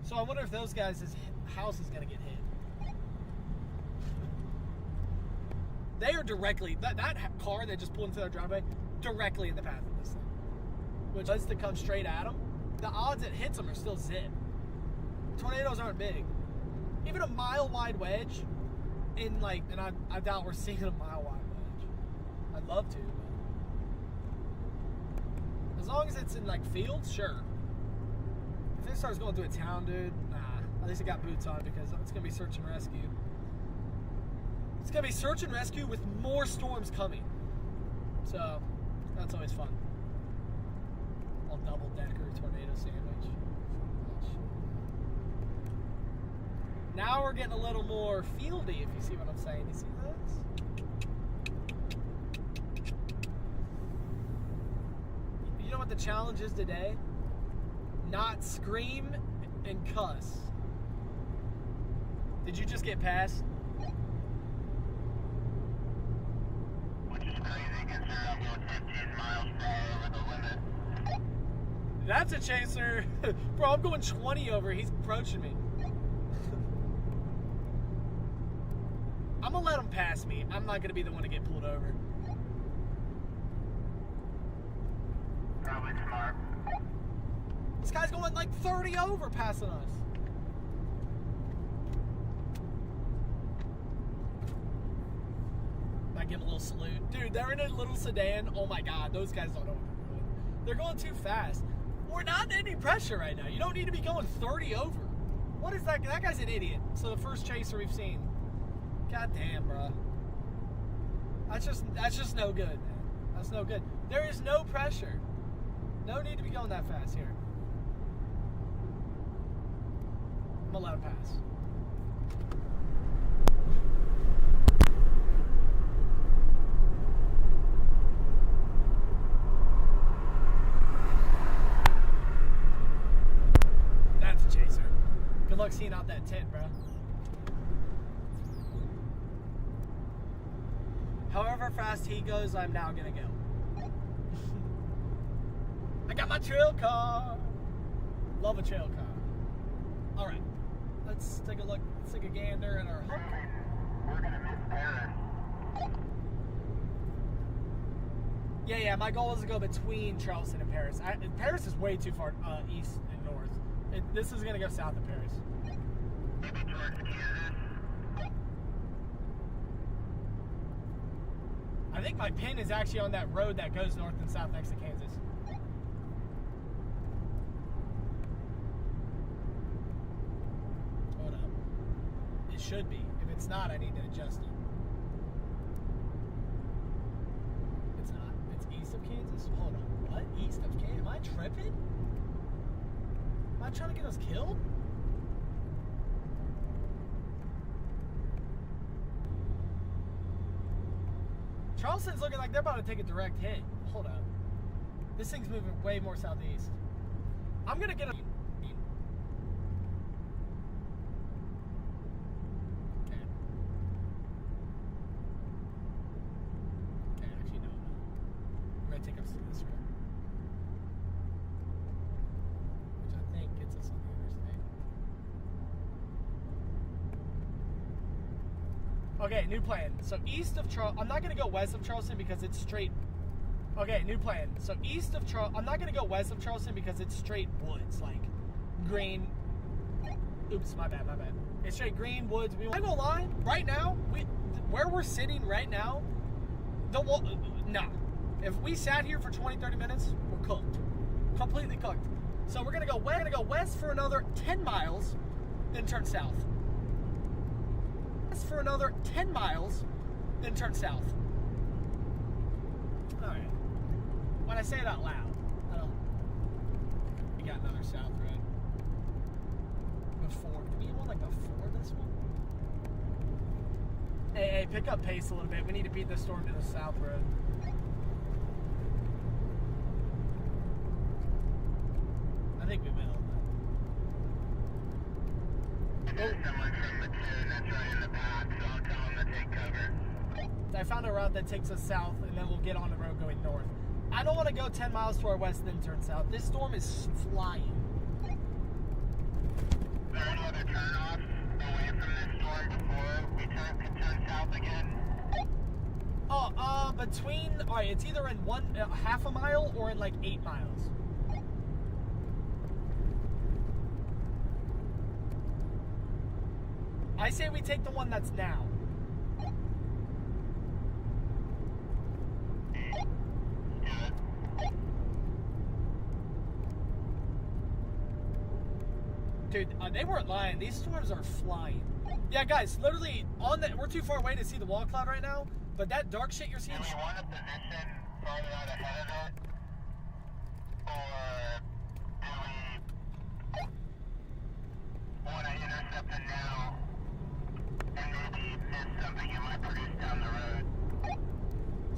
So I wonder if those guys' house is going to get hit. They are directly, that car that just pulled into their driveway, directly in the path of this thing. Which is to come straight at them. The odds it hits them are still zip. Tornadoes aren't big. Even a mile wide wedge, and I doubt we're seeing a mile wide wedge. I'd love to, but as long as it's in like fields, sure. If it starts going through a town, dude, nah. At least I got boots on because it's gonna be search and rescue. It's gonna be search and rescue with more storms coming. So that's always fun. Little double-decker tornado sandwich. Now we're getting a little more fieldy, if you see what I'm saying. You see those? You know what the challenge is today? Not scream and cuss. Did you just get past? Which is crazy considering I'm going 15 miles per hour over the limit. That's a chaser. Bro, I'm going 20 over. He's approaching me. I'm going to let him pass me. I'm not going to be the one to get pulled over. Probably smart. This guy's going like 30 over passing us. Might give him a little salute. Dude, they're in a little sedan. Oh my God, those guys don't know what they're doing. They're going too fast. We're not in any pressure right now. You don't need to be going 30 over. What is that? That guy's an idiot. So the first chaser we've seen. God damn, bro. That's just no good, man. That's no good. There is no pressure. No need to be going that fast here. I'm gonna let him pass. That's a chaser. Good luck seeing out that tent, bro. However fast he goes, I'm now gonna go. I got my trail car. Love a trail car. All right, let's take a look. Let's take a gander at our hook. We're gonna miss Paris. Yeah. My goal is to go between Charleston and Paris. Paris is way too far east and north. This is gonna go south of Paris. Maybe towards Kansas. I think my pin is actually on that road that goes north and south next to Kansas. Hold up. It should be. If it's not, I need to adjust it. It's not. It's east of Kansas? Hold on. What? East of Kansas? Am I tripping? Am I trying to get us killed? Charleston's looking like they're about to take a direct hit. Hold up. This thing's moving way more southeast. I'm gonna get a... Okay, actually no. We're gonna take us to this road. Which I think gets us on the interstate. Okay, new plan. So east of Charleston, I'm not going to go west of Charleston because it's straight. Okay, new plan. So east of Charleston, I'm not going to go west of Charleston because it's straight woods, like green. Oops, my bad. It's straight green woods. I'm gonna lie, right now, where we're sitting right now, nah. If we sat here for 20, 30 minutes, we're cooked. Completely cooked. So we're gonna go west for another 10 miles, then turn south. For another 10 miles, then turn south. Alright. When I say it out loud, I don't... We got another south road. Before. Do we want like before this one? Hey, pick up pace a little bit. We need to beat this storm to the south road. I think we will. There's someone from the 2 that's right in the path, so I'll tell them to take cover. I found a route that takes us south, and then we'll get on the road going north. I don't want to go 10 miles to our west and then turn south. This storm is flying. Is there any other turnoffs away from this storm before we can turn south again? Alright, it's either in half a mile or in like 8 miles. I say we take the one that's now. Dude, they weren't lying. These storms are flying. Yeah, guys, literally we're too far away to see the wall cloud right now, but that dark shit you're seeing. Do we want to position farther out ahead of it? Or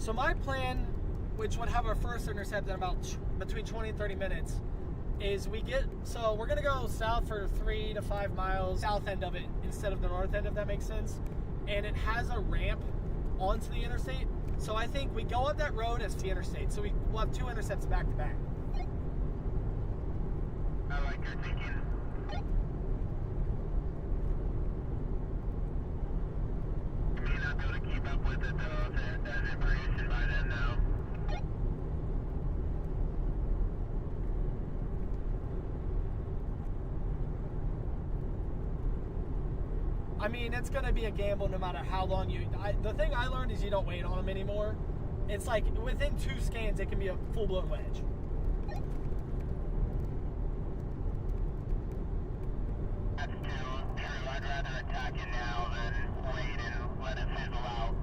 So my plan, which would have our first intercept in about between 20 and 30 minutes, is so we're gonna go south for 3 to 5 miles, south end of it instead of the north end, if that makes sense. And it has a ramp onto the interstate. So I think we go up that road as the interstate. So we'll have 2 intercepts back to back. I like your thinking. You may not be able to keep up with it though, if it doesn't produce it by then though. I mean, it's going to be a gamble no matter how long the thing I learned is you don't wait on them anymore. It's like within 2 scans, it can be a full-blown wedge. That's true. I'd rather attack it now than wait and let it fizzle out.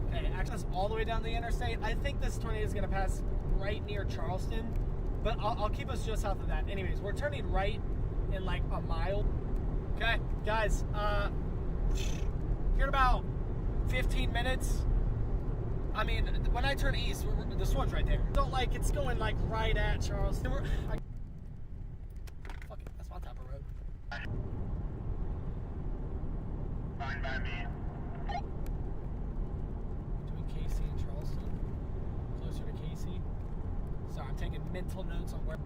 Okay, access all the way down the interstate. I think this tornado is going to pass right near Charleston, but I'll keep us just south of that. Anyways, we're turning right in like a mile. Okay, guys, here in about 15 minutes, I mean, when I turn east, the storm's right there. Don't like, it's going like right at Charleston. Fuck it, that's my type of road. Fine by me. Between Casey and Charleston, closer to Casey. Sorry, I'm taking mental notes on where.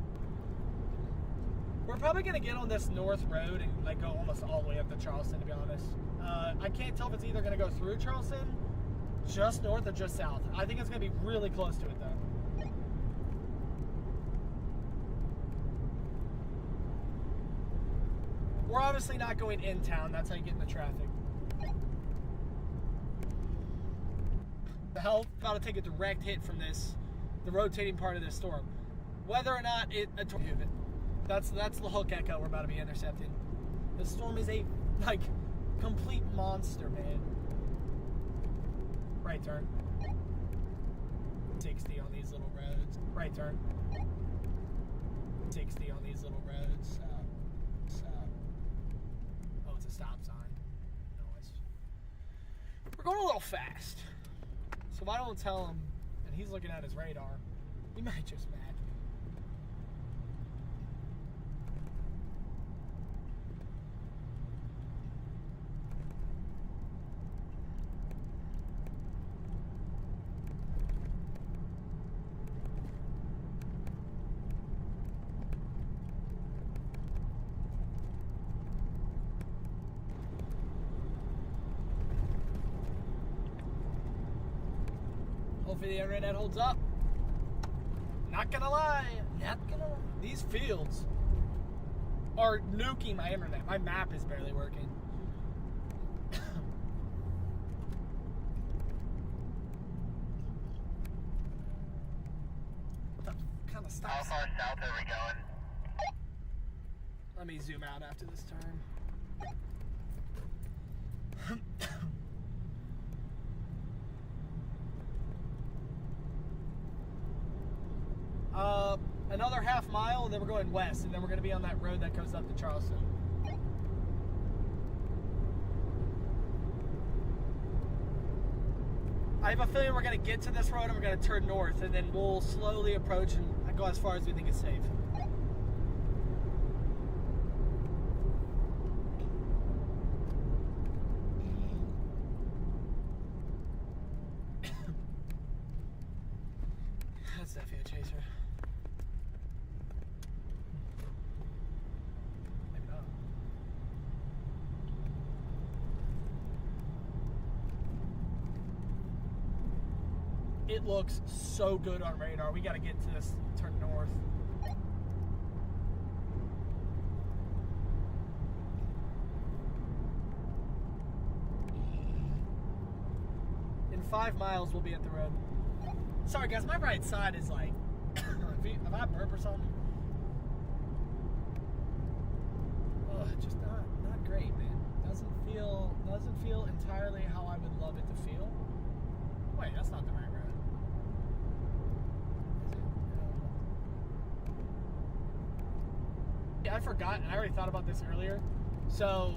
We're probably gonna get on this north road and like go almost all the way up to Charleston, to be honest. I can't tell if it's either gonna go through Charleston, just north, or just south. I think it's gonna be really close to it though. We're obviously not going in town. That's how you get in the traffic. The hell, about to take a direct hit from the rotating part of this storm. Whether or not that's the hook echo we're about to be intercepting. The storm is a complete monster, man. Right turn. 60 on these little roads. Right turn. 60 on these little roads. Oh, it's a stop sign. No, we're going a little fast. So if I don't tell him, and he's looking at his radar, he might just match me. Hopefully the internet holds up. Not gonna lie. These fields are nuking my internet. My map is barely working. What the kind of stuff? How far south are we going? Let me zoom out after this turn. Another half mile, and then we're going west, and then we're going to be on that road that goes up to Charleston. I have a feeling we're going to get to this road, and we're going to turn north, and then we'll slowly approach and go as far as we think is safe. That's definitely a chaser. Maybe not. It looks so good on radar. We got to get to this, turn north. In 5 miles, we'll be at the road. Sorry guys, my right side is like, have I burp or something? Ugh, just not great, man. Doesn't feel entirely how I would love it to feel. Wait, that's not the right road. Is it? Yeah, I forgot, and I already thought about this earlier. So,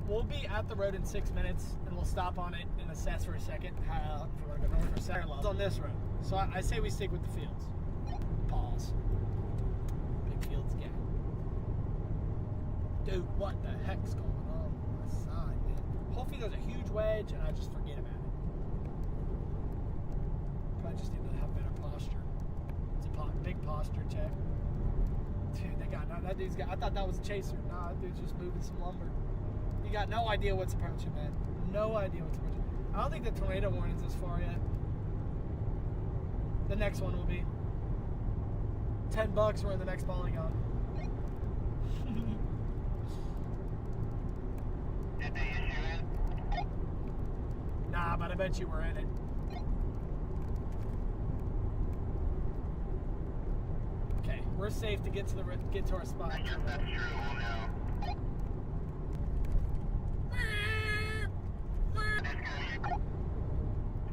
we'll be at the road in 6 minutes, and we'll stop on it and assess for a second how, if we want to go north or south. It's on this road. So I say we stick with the fields. Pause. Big fields gang. Dude, what the heck's going on my side, man? Hopefully there's a huge wedge and I just forget about it. Probably just need to have better posture. It's a big posture check. Dude, that dude's got, I thought that was a chaser. Nah, that dude's just moving some lumber. You got no idea what's approaching, man. No idea what's approaching. I don't think the tornado warning's as far yet. The next one will be. $10, we're in the next polygon. Did they issue it? Nah, but I bet you we're in it. Okay, we're safe to get to our spot. I guess that's true. We'll know.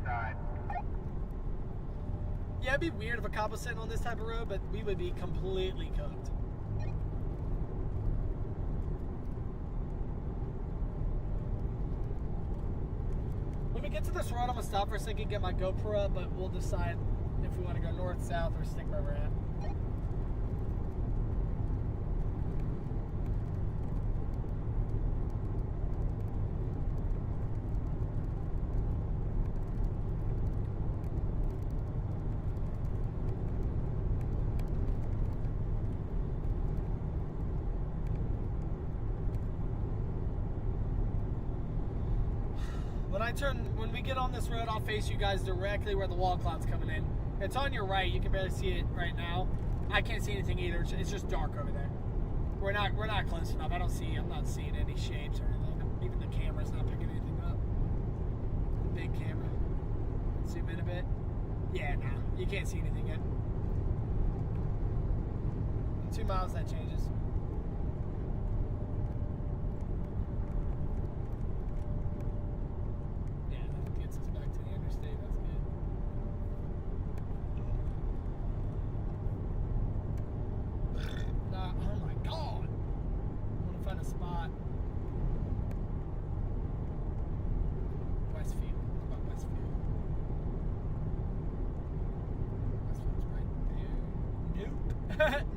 Side. Yeah, it'd be weird if a cop was sitting on this type of road, but we would be completely cooked. When we get to this road, I'm gonna stop for a second, get my GoPro up, but we'll decide if we want to go north, south, or stick where we're at. When we get on this road, I'll face you guys directly where the wall cloud's coming in. It's on your right. You can barely see it right now. I can't see anything either. It's just dark over there. We're not close enough. I'm not seeing any shapes or anything. Even the camera's not picking anything up. Big camera. Zoom in a bit. Yeah, nah. You can't see anything yet. In 2 miles, that changes.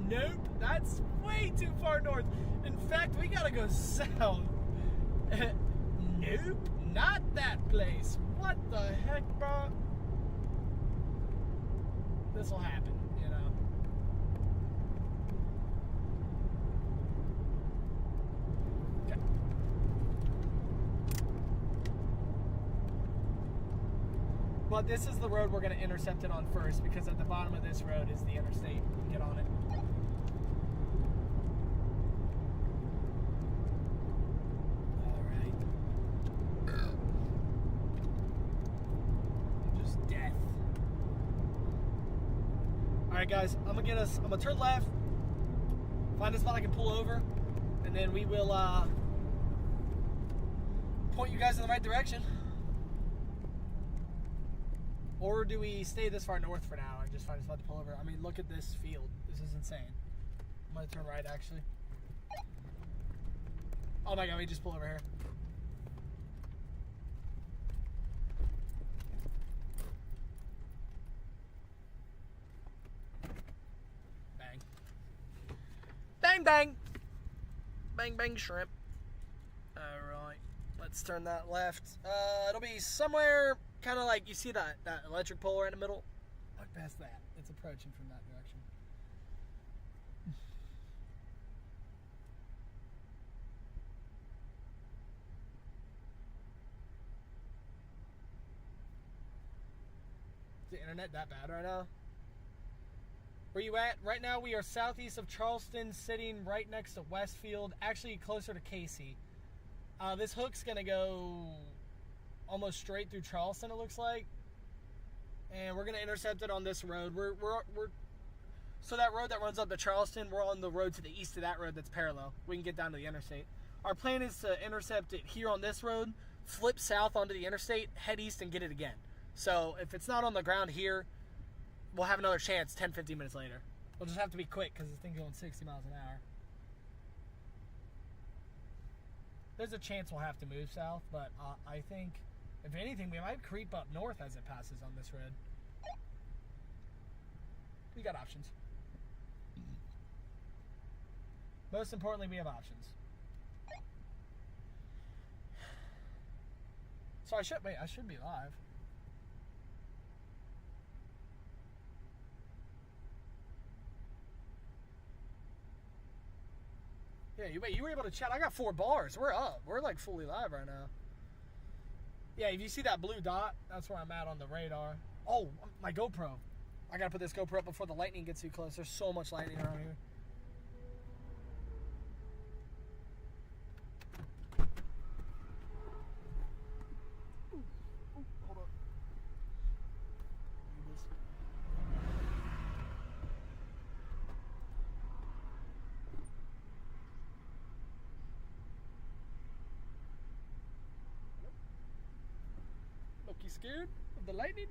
Nope, that's way too far north. In fact, we gotta go south. Nope, not that place. What the heck, bro? This will happen, you know. Okay. But this is the road we're gonna intercept it on first, because at the bottom of this road is the interstate. Get on it. Alright guys, I'm gonna turn left, find a spot I can pull over, and then we will point you guys in the right direction. Or do we stay this far north for now and just find a spot to pull over? I mean, look at this field. This is insane. I'm gonna turn right actually. Oh my god, we just pull over here. Bang, bang. Bang, bang, shrimp. Alright. Let's turn that left. It'll be somewhere kind of like, you see that electric pole right in the middle? Look past that. It's approaching from that direction. Is the internet that bad right now? Where you at? Right now we are southeast of Charleston, sitting right next to Westfield, actually closer to Casey. This hook's gonna go almost straight through Charleston, it looks like. And we're gonna intercept it on this road. We're so that road that runs up to Charleston, we're on the road to the east of that road that's parallel. We can get down to the interstate. Our plan is to intercept it here on this road, flip south onto the interstate, head east and get it again. So if it's not on the ground here, we'll have another chance 10-15 minutes later. We'll just have to be quick because this thing's going 60 miles an hour. There's a chance we'll have to move south, but I think, if anything, we might creep up north as it passes on this road. We got options. Most importantly, we have options. So I should be live. Yeah, you were able to chat. I got 4 bars. We're up. We're like fully live right now. Yeah, if you see that blue dot, that's where I'm at on the radar. Oh, my GoPro. I gotta put this GoPro up before the lightning gets too close. There's so much lightning around here. Hold up. Look, you scared of the lightning?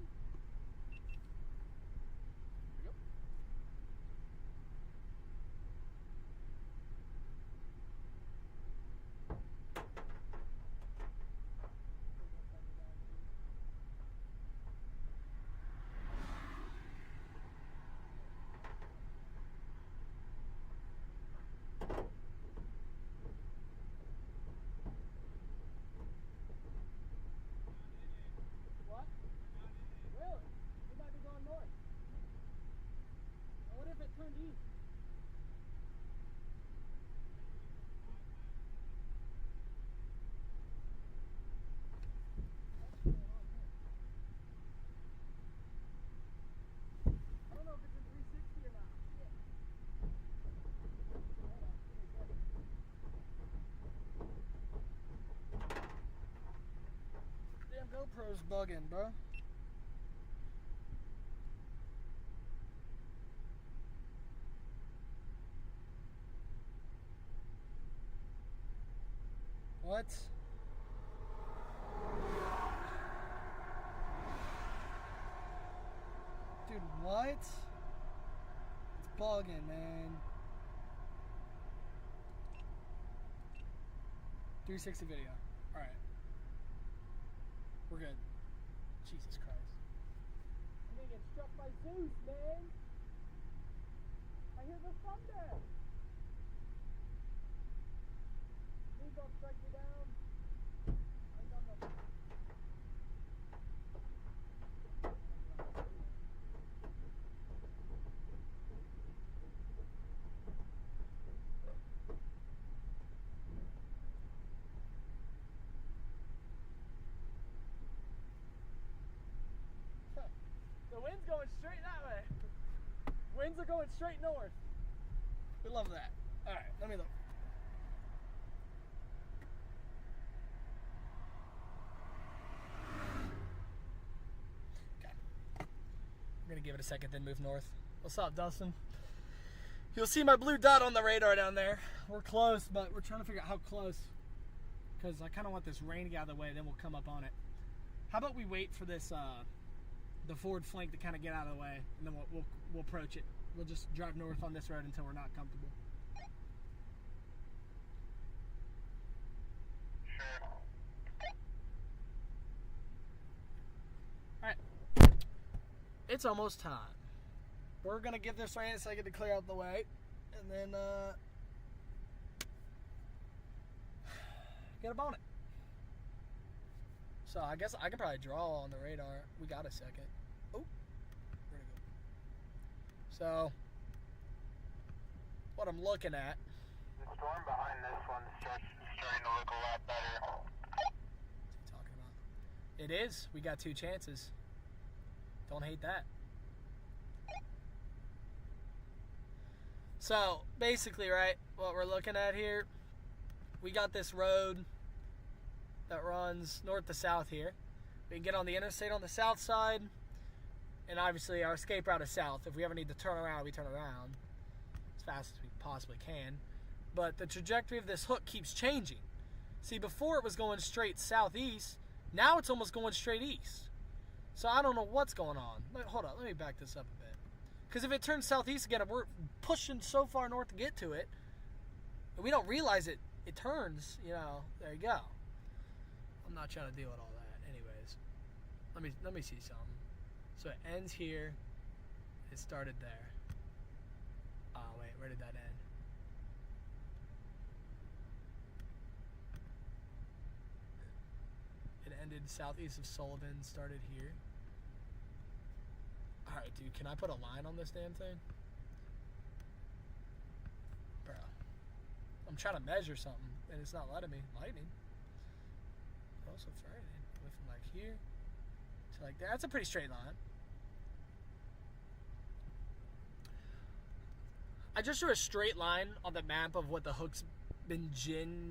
GoPro's bugging, bro. What? Dude, what? It's bugging, man. 360 video. Alright. We're good. Jesus Christ. I'm gonna get struck by Zeus, man. I hear the thunder. Please don't strike me down. I don't know. The wind's going straight that way. Winds are going straight north. We love that. Alright, let me look. Okay. We're gonna give it a second, then move north. What's up, Dustin? You'll see my blue dot on the radar down there. We're close, but we're trying to figure out how close. Because I kind of want this rain to get out of the way, then we'll come up on it. How about we wait for this, the forward flank to kind of get out of the way, and then we'll approach it. We'll just drive north on this road until we're not comfortable. Sure. Alright. It's almost time. We're going to give this rain a second to clear out the way, and then get up on it. So I guess I can probably draw on the radar. We got a second. Oh, where'd it go? So, what I'm looking at. The storm behind this one's starting to look a lot better. What's he talking about? It is. We got 2 chances. Don't hate that. So, basically, right, what we're looking at here, we got this road that runs north to south here. We can get on the interstate on the south side, and obviously our escape route is south. If we ever need to turn around, we turn around as fast as we possibly can. But the trajectory of this hook keeps changing. See, before it was going straight southeast, now it's almost going straight east. So I don't know what's going on. Hold on, let me back this up a bit. Because if it turns southeast again, we're pushing so far north to get to it, and we don't realize it it turns, you know, there you go. I'm not trying to deal with all that. Anyways, let me see something. So it ends here. It started there. Oh, wait, where did that end? It ended southeast of Sullivan, started here. Alright, dude, can I put a line on this damn thing? Bro. I'm trying to measure something, and it's not letting me. Lightning. Also frightening. Went from like here to like that. That's a pretty straight line. I just drew a straight line on the map of what the hook's been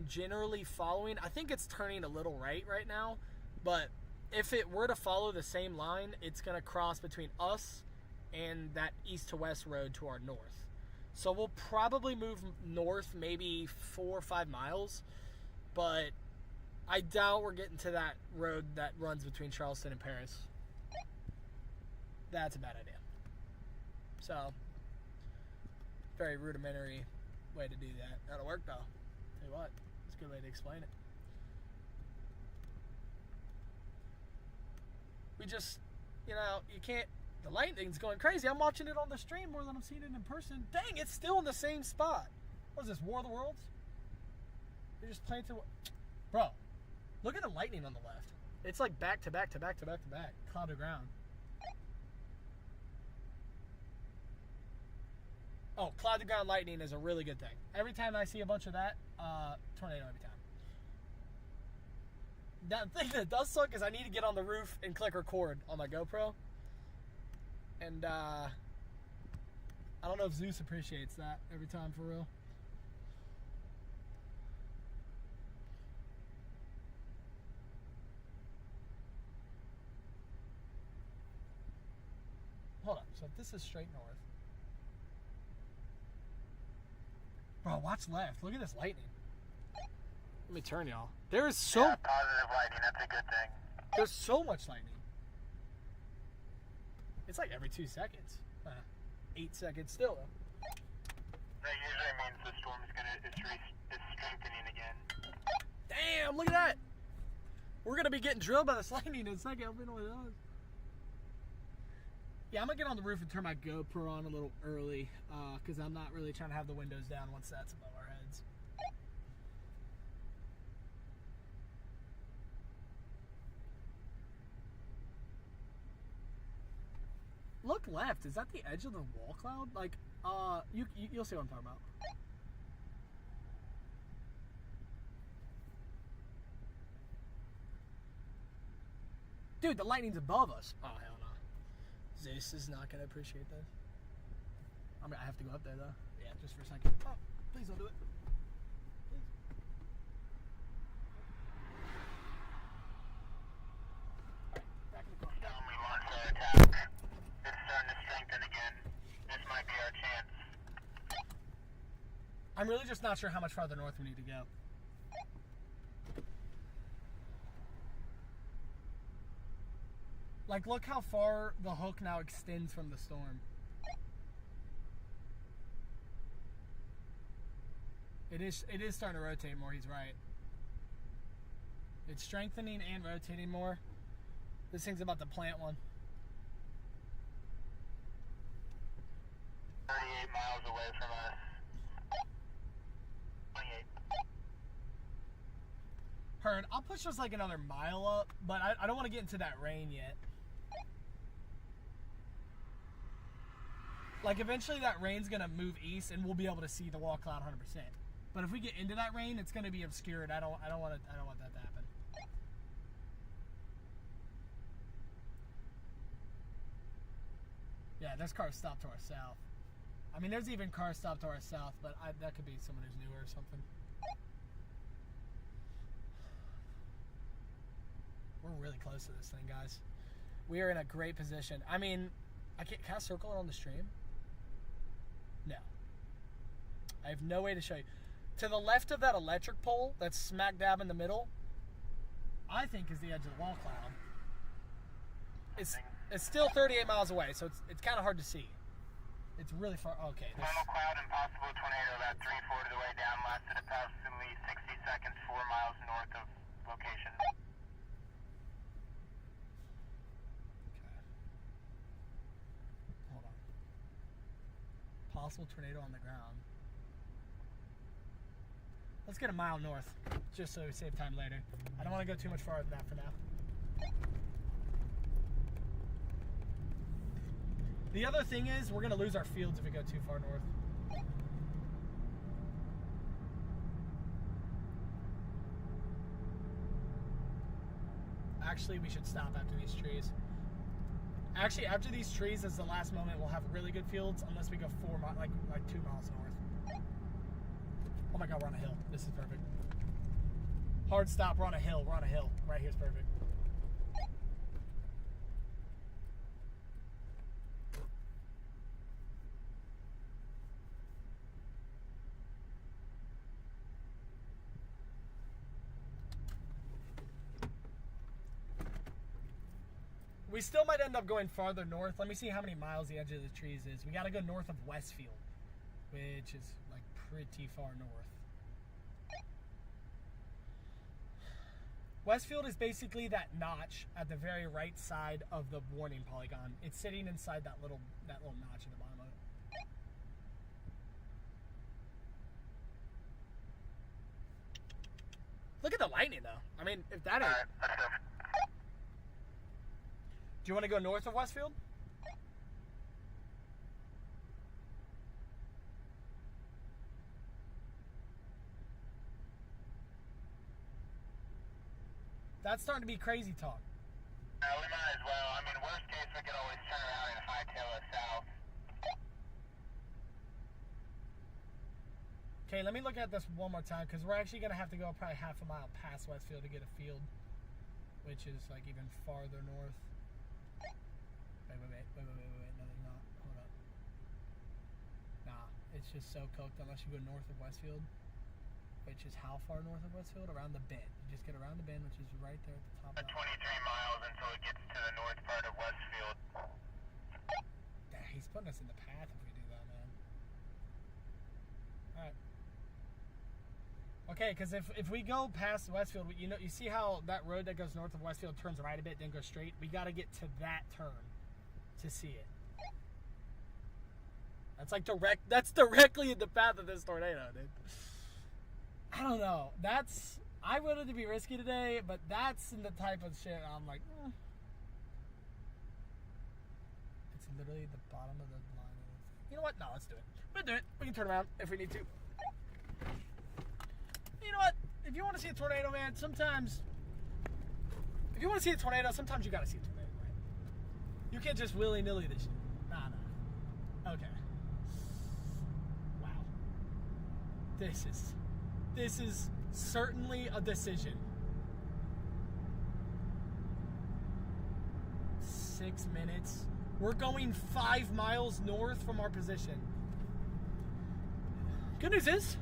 generally following. I think it's turning a little right now, but if it were to follow the same line, it's going to cross between us and that east to west road to our north. So we'll probably move north maybe 4 or 5 miles, but I doubt we're getting to that road that runs between Charleston and Paris. That's a bad idea. So, very rudimentary way to do that. That'll work though. Tell you what, it's a good way to explain it. We just, you know, you can't, the lightning's going crazy. I'm watching it on the stream more than I'm seeing it in person. Dang, it's still in the same spot. What is this, War of the Worlds? You're just playing through, bro, look at the lightning on the left. It's like back to back to back to back to back. Cloud to ground. Oh, cloud to ground lightning is a really good thing. Every time I see a bunch of that, tornado every time. That thing that does suck is I need to get on the roof and click record on my GoPro. And I don't know if Zeus appreciates that every time for real. Hold up, so if this is straight north. Bro, watch left. Look at this lightning. Let me turn y'all. There is so positive lightning, that's a good thing. There's so much lightning. It's like every 2 seconds. 8 seconds still though. That usually means the storm is strengthening again. Damn, look at that. We're gonna be getting drilled by this lightning in a second. Hope we know what it does. Yeah, I'm gonna get on the roof and turn my GoPro on a little early, because I'm not really trying to have the windows down once that's above our heads. Look left. Is that the edge of the wall cloud? Like, you'll see what I'm talking about. Dude, the lightning's above us. Oh, hell no. Zeus is not going to appreciate this. I have to go up there, though. Yeah, just for a second. Oh, please don't do it. Please. Alright, back in the car. We launched our attack. It's starting to strengthen again. This might be our chance. I'm really just not sure how much farther north we need to go. Like, look how far the hook now extends from the storm. It is starting to rotate more, he's right. It's strengthening and rotating more. This thing's about to plant one. 38 miles away from us. 28. Heard, I'll push us like another mile up, but I don't want to get into that rain yet. Like, eventually that rain's going to move east and we'll be able to see the wall cloud 100%. But if we get into that rain, it's going to be obscured. I don't want that to happen. Yeah, there's cars stopped to our south. I mean, there's even cars stopped to our south, but that could be someone who's newer or something. We're really close to this thing, guys. We are in a great position. I mean, can I circle it on the stream? No. I have no way to show you. To the left of that electric pole that's smack dab in the middle, I think is the edge of the wall cloud. It's still 38 miles away, so it's kind of hard to see. It's really far. Okay. Funnel cloud and possible tornado about 3/4 of the way down, lasted approximately 60 seconds, 4 miles north of location. Okay. Hold on. Possible tornado on the ground. Let's get a mile north, just so we save time later. I don't want to go too much farther than that for now. The other thing is, we're going to lose our fields if we go too far north. Actually, we should stop after these trees. Actually, after these trees is the last moment we'll have really good fields, unless we go 4 miles, like 2 miles north. Oh my God, we're on a hill. This is perfect. Hard stop, we're on a hill. We're on a hill. Right here's perfect. We still might end up going farther north. Let me see how many miles the edge of the trees is. We got to go north of Westfield, which is like pretty far north. Westfield is basically that notch at the very right side of the warning polygon. It's sitting inside that little notch at the bottom of it. Look at the lightning, though. I mean, if that ain't... Do you want to go north of Westfield? That's starting to be crazy talk. We might as well. I mean, worst case, we could always turn around and hightail it south. Okay, let me look at this one more time, because we're actually going to have to go probably half a mile past Westfield to get a field, which is like even farther north. Wait. No, they're not. Hold up. Nah, it's just so coked unless you go north of Westfield, which is how far north of Westfield? Around the bend. You just get around the bend, which is right there at the top of 23 miles until it gets to the north part of Westfield. Damn, he's putting us in the path if we do that, man. Alright. Okay, because if we go past Westfield, you know, you see how that road that goes north of Westfield turns right a bit, then goes straight? We got to get to that turn to see it. That's like that's directly in the path of this tornado, dude. I don't know. I wanted to be risky today, but that's in the type of shit I'm like, It's literally the bottom of the line. You know what? No, let's do it. We'll do it. We can turn around if we need to. You know what? If you want to see a tornado, man, sometimes... If you want to see a tornado, sometimes you got to see a tornado, right? You can't just willy-nilly this shit. Nah. Okay. Wow. This is certainly a decision. 6 minutes. We're going 5 miles north from our position. Good news is,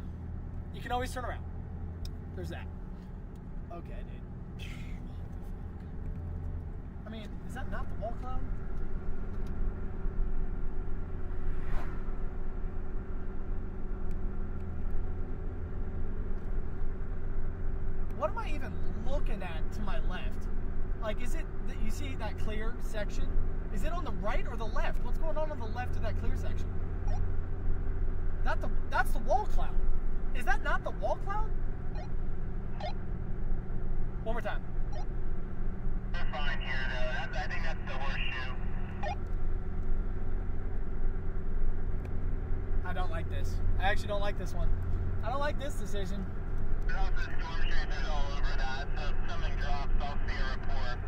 you can always turn around. There's that. Okay, dude. I mean, is that not the wall cloud? What am I even looking at to my left? Like, is it that you see that clear section? Is it on the right or the left? What's going on the left of that clear section? That's the wall cloud. Is that not the wall cloud? One more time. We're fine here, though. I think that's the horseshoe. I don't like this. I actually don't like this one. I don't like this decision. There's also storm chasers all over that, so if something drops, I'll see a report.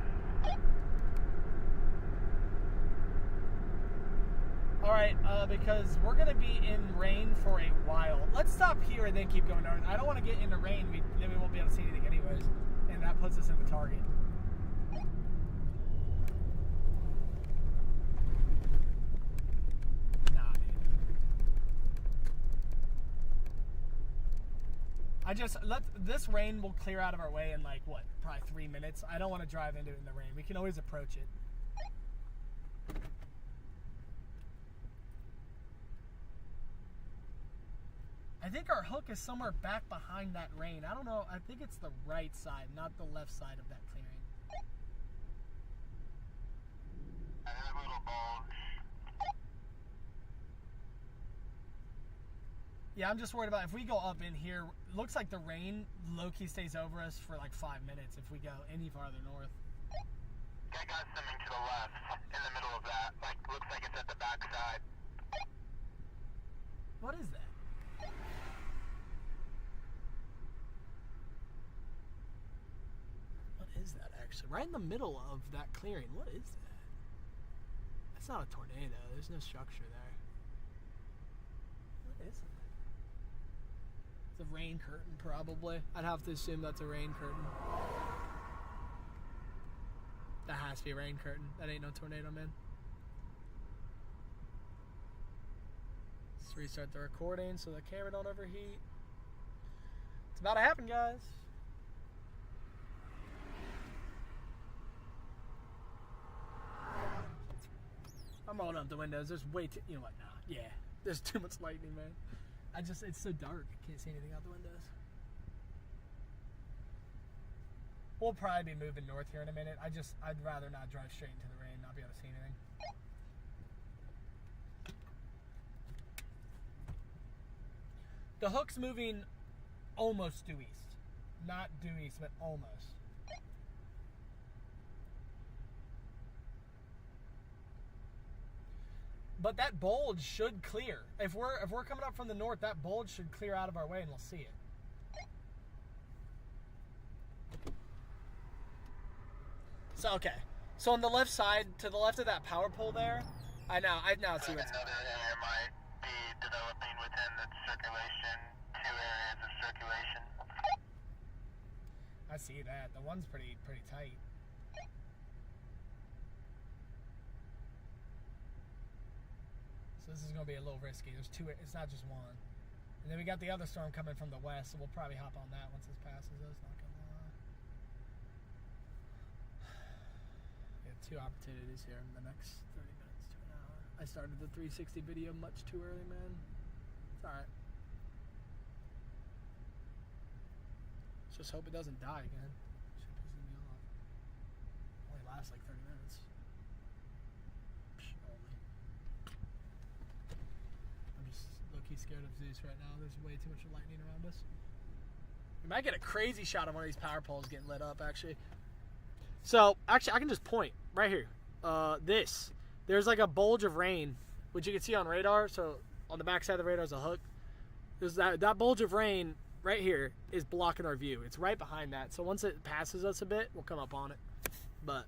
Alright, because we're going to be in rain for a while. Let's stop here and then keep going north. I don't want to get into rain, then we won't be able to see anything anyways. And that puts us in the target. Nah, dude. This rain will clear out of our way in like, what, probably 3 minutes. I don't want to drive into it in the rain. We can always approach it. I think our hook is somewhere back behind that rain. I don't know. I think it's the right side, not the left side of that clearing. Another little bulge. Yeah, I'm just worried about if we go up in here. Looks like the rain low-key stays over us for like 5 minutes if we go any farther north. I got something to the left, in the middle of that. Like, looks like it's at the back side. What is that? What is that actually? Right in the middle of that clearing. What is that? That's not a tornado. There's no structure there. What is it? It's a rain curtain, probably. I'd have to assume that's a rain curtain. That has to be a rain curtain. That ain't no tornado, man. Let's restart the recording so the camera don't overheat. It's about to happen, guys. I'm rolling up the windows. There's way too... You know what? Nah. Yeah. There's too much lightning, man. It's so dark. I can't see anything out the windows. We'll probably be moving north here in a minute. I'd rather not drive straight into the rain, not be able to see anything. The hook's moving almost due east. Not due east, but almost. But that bulge should clear. If we're coming up from the north, that bulge should clear out of our way and we'll see it. So okay. So on the left side, to the left of that power pole there, I now see what's Another area might be developing within the circulation. 2 areas of circulation. I see that. The one's pretty tight. So this is going to be a little risky. There's 2. It's not just one. And then we got the other storm coming from the west, so we'll probably hop on that once this passes us. Not gonna lie. We have 2 opportunities here in the next 30 minutes to an hour. I started the 360 video much too early, man. It's alright. Let's just hope it doesn't die again. Shit pisses me off. Only lasts like 30 minutes. I'm just low-key scared of Zeus right now. There's way too much lightning around us. We might get a crazy shot of one of these power poles getting lit up, actually. So, actually, I can just point right here. There's like a bulge of rain, which you can see on radar. So, on the back side of the radar is a hook. There's that bulge of rain right here is blocking our view. It's right behind that. So, once it passes us a bit, we'll come up on it. But,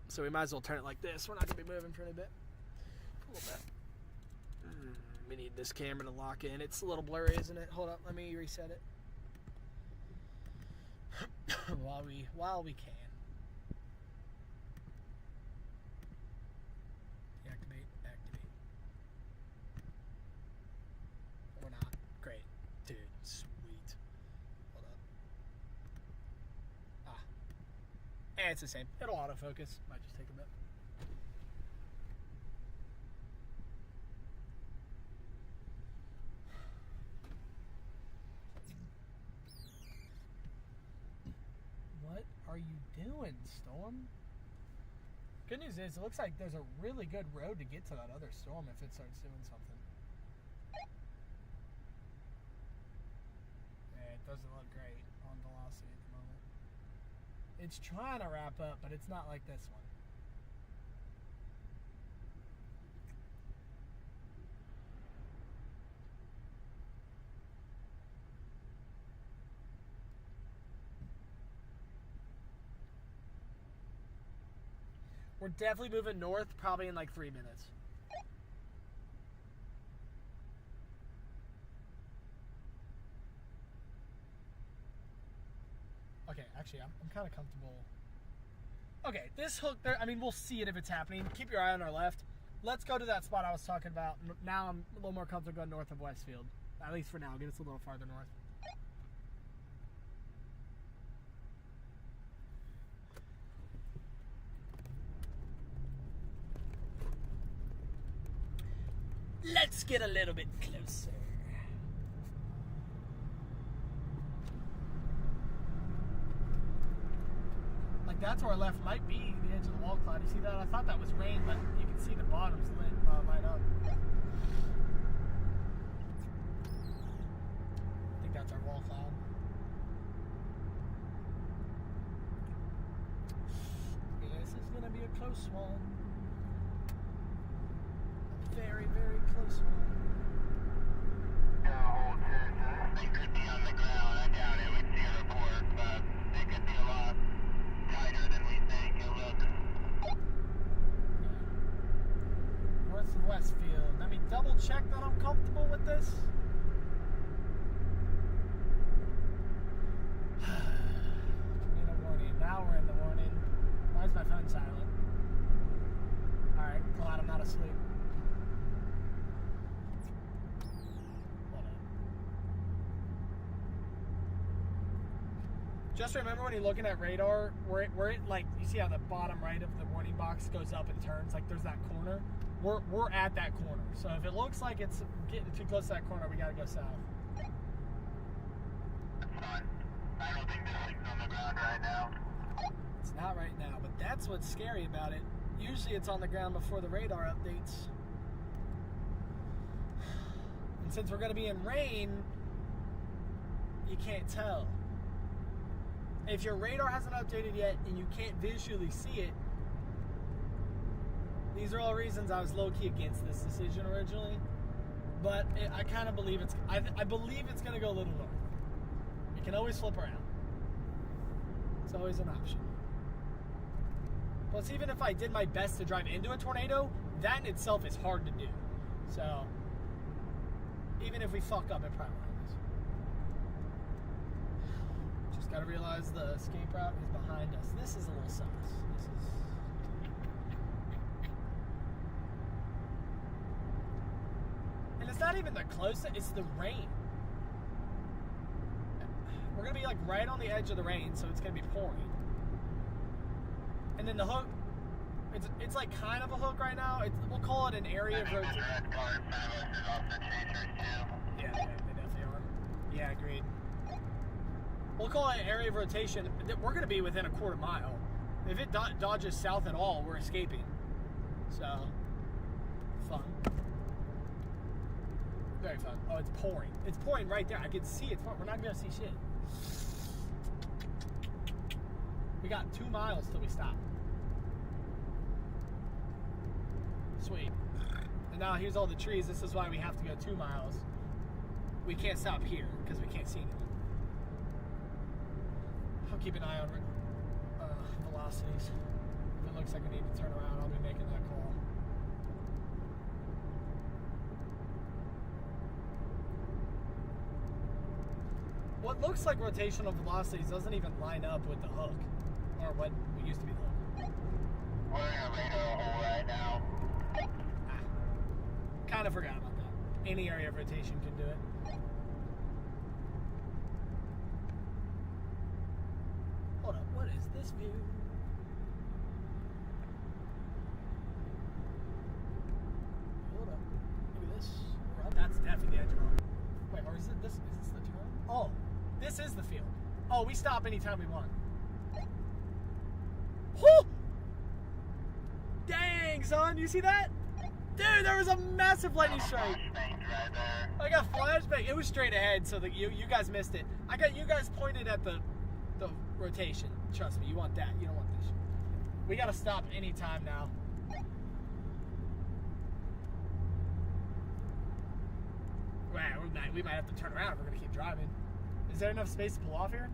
so we might as well turn it like this. We're not going to be moving for any bit. A little bit. We need this camera to lock in. It's a little blurry, isn't it? Hold up, let me reset it. while we can. Deactivate, activate. Or not. Great. Dude, sweet. Hold up. And it's the same. It'll autofocus. Might just take a bit. What are you doing, Storm? Good news is, it looks like there's a really good road to get to that other storm if it starts doing something. Yeah, it doesn't look great on velocity at the moment. It's trying to wrap up, but it's not like this one. We're definitely moving north, probably in like 3 minutes. Okay, actually, I'm kind of comfortable. Okay, this hook there, I mean, we'll see it if it's happening. Keep your eye on our left. Let's go to that spot I was talking about. Now I'm a little more comfortable going north of Westfield. At least for now. Get us a little farther north. Let's get a little bit closer. that's where our left might be the edge of the wall cloud. You see that? I thought that was rain, but you can see the bottoms light up. I think that's our wall cloud. This is gonna be a close one. A very, very close one. They could be on the ground. I doubt it. We'd see a report, but they could be a lot tighter than we think. It looks. North of Westfield. Let me double check that I'm comfortable with this. Tornado warning. Now we're in the warning. Why is my phone silent? Alright, glad I'm not asleep. Hold on. Just remember when you're looking at radar, where it like, you see how the bottom right of the warning box goes up and turns, like there's that corner? We're at that corner. So if it looks like it's getting too close to that corner, we gotta go south. That's fine. I don't think this thing's on the ground right now. It's not right now, but that's what's scary about it. Usually it's on the ground before the radar updates. And since we're gonna be in rain, you can't tell. If your radar hasn't updated yet and you can't visually see it, these are all reasons I was low-key against this decision originally. But I kind of believe I believe it's gonna go a little north. It can always flip around. It's always an option. Plus, even if I did my best to drive into a tornado, that in itself is hard to do. So, even if we fuck up, it probably is. Just gotta realize the escape route is behind us. This is a little sus. This is... And it's not even the closest, it's the rain. We're gonna be like right on the edge of the rain, so it's gonna be pouring. And then the hook, it's like kind of a hook right now. We'll call it an area of rotation. Red car in front of us is also chasers too. Yeah, they definitely are. Yeah, agreed. We'll call it an area of rotation. We're going to be within a quarter mile. If it dodges south at all, we're escaping. So, fun. Very fun. Oh, it's pouring. It's pouring right there. I can see it. We're not going to see shit. We got 2 miles till we stop. Sweet. And now here's all the trees. This is why we have to go 2 miles. We can't stop here because we can't see anything. I'll keep an eye on velocities. If it looks like we need to turn around, I'll be making that call. What looks like rotational velocities doesn't even line up with the hook, or what used to be the hook. We're in a radar hole right now. Kind of forgot about that. Any area of rotation can do it. Hold up, what is this view? Hold up, look at this. That's definitely the edge of the road. Wait, or is this the turn? Oh, this is the field. Oh, we stop anytime we want. Whoo! Dang, son, you see that? Dude, there was a massive lightning strike. Right there. I got flashbang. It was straight ahead, so that you guys missed it. I got you guys pointed at the rotation. Trust me, you want that. You don't want this. We gotta stop anytime now. Wow, we might have to turn around if we're gonna keep driving. Is there enough space to pull off here?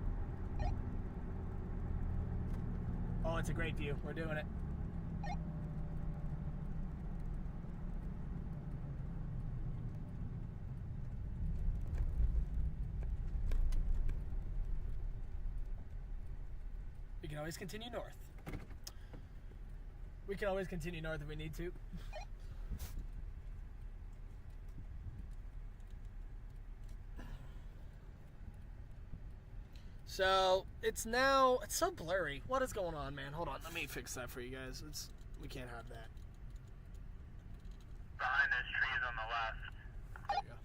Oh, it's a great view. We're doing it. We can always continue north. We can always continue north if we need to. So it's so blurry. What is going on, man? Hold on, let me fix that for you guys. We can't have that. Behind those trees on the left. There you go.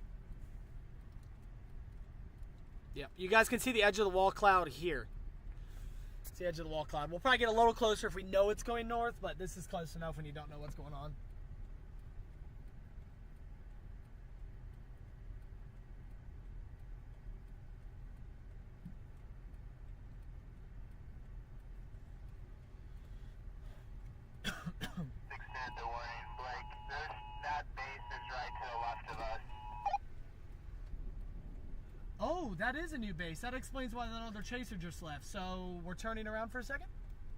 Yep, you guys can see the edge of the wall cloud here. It's the edge of the wall cloud. We'll probably get a little closer if we know it's going north, but this is close enough when you don't know what's going on. Extend the warning, Blake. That base is right to the left of us. Oh, that is a new base. That explains why that other chaser just left. So we're turning around for a second?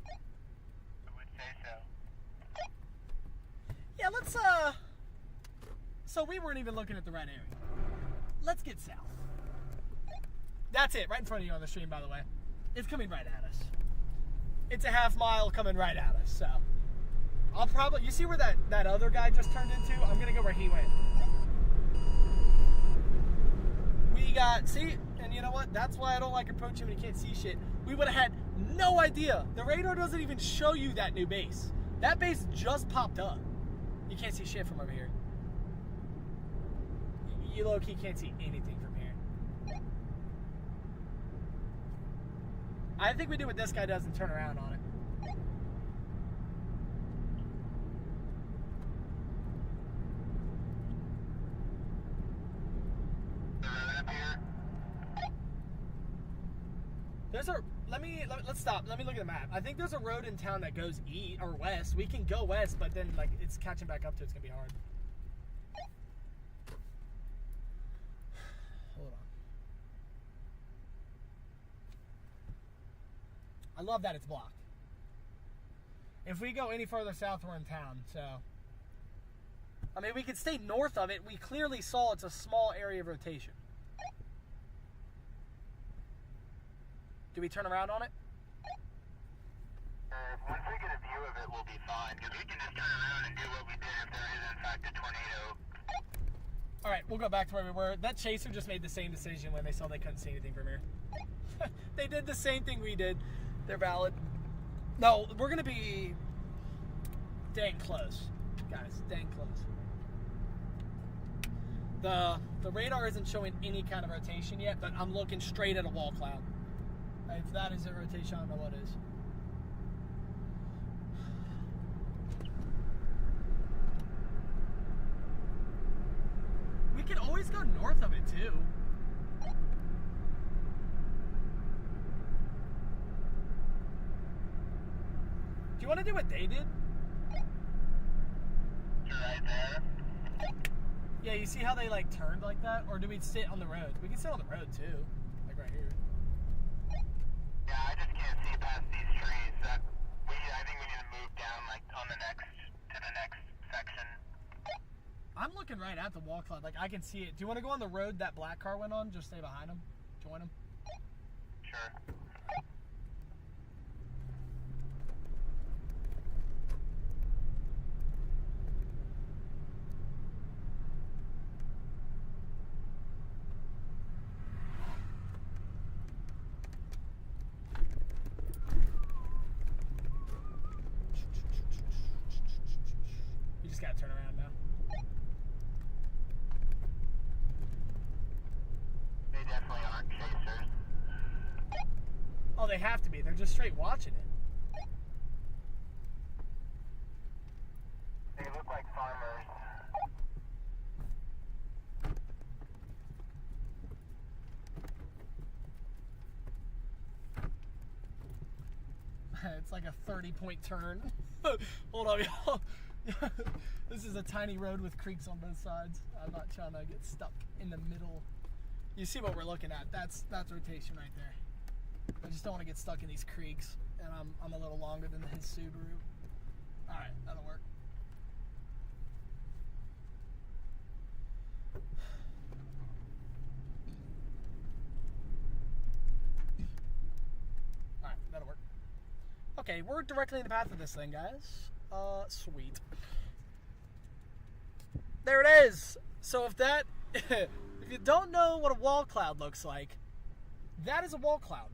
I would say so. Yeah, let's, so we weren't even looking at the right area. Let's get south. That's it, right in front of you on the stream, by the way. It's coming right at us. It's a half mile coming right at us, so. I'll probably, you see where that other guy just turned into? I'm gonna go where he went. We got, see, and you know what? That's why I don't like approaching when you can't see shit. We would have had no idea. The radar doesn't even show you that new base. That base just popped up. You can't see shit from over here. You low-key can't see anything from here. I think we do what this guy does and turn around on it. There's a, let's stop. Let me look at the map. I think there's a road in town that goes east or west. We can go west, but then like it's catching back up to it's gonna be hard. Hold on. I love that it's blocked. If we go any further south, we're in town, so. I mean, we could stay north of it. We clearly saw it's a small area of rotation. Do we turn around on it? Once we get a view of it, we'll be fine. Because we can just turn around and do what we did if there is, in fact, a tornado. All right, we'll go back to where we were. That chaser just made the same decision when they saw they couldn't see anything from here. They did the same thing we did. They're valid. No, we're going to be dang close, guys. Dang close. The radar isn't showing any kind of rotation yet, but I'm looking straight at a wall cloud. If that is a rotation, I don't know what is. We could always go north of it, too. Do you want to do what they did? Right there. Yeah, you see how they, like, turned like that? Or do we sit on the road? We can sit on the road, too. Like, right here. Yeah, I just can't see past these trees. I think we need to move down, like, to the next section. I'm looking right at the wall cloud. Like, I can see it. Do you want to go on the road that black car went on? Just stay behind him? Join him? Sure. You just gotta turn around now. They definitely aren't chasers. Oh, they have to be. They're just straight watching it. They look like farmers. It's like a 30-point turn. Hold on, y'all. This is a tiny road with creeks on both sides. I'm not trying to get stuck in the middle. You see what we're looking at? That's rotation right there. I just don't want to get stuck in these creeks, and I'm a little longer than his Subaru. All right, that'll work. All right, that'll work. Okay, we're directly in the path of this thing, guys. Sweet. There it is. So if you don't know what a wall cloud looks like, that is a wall cloud.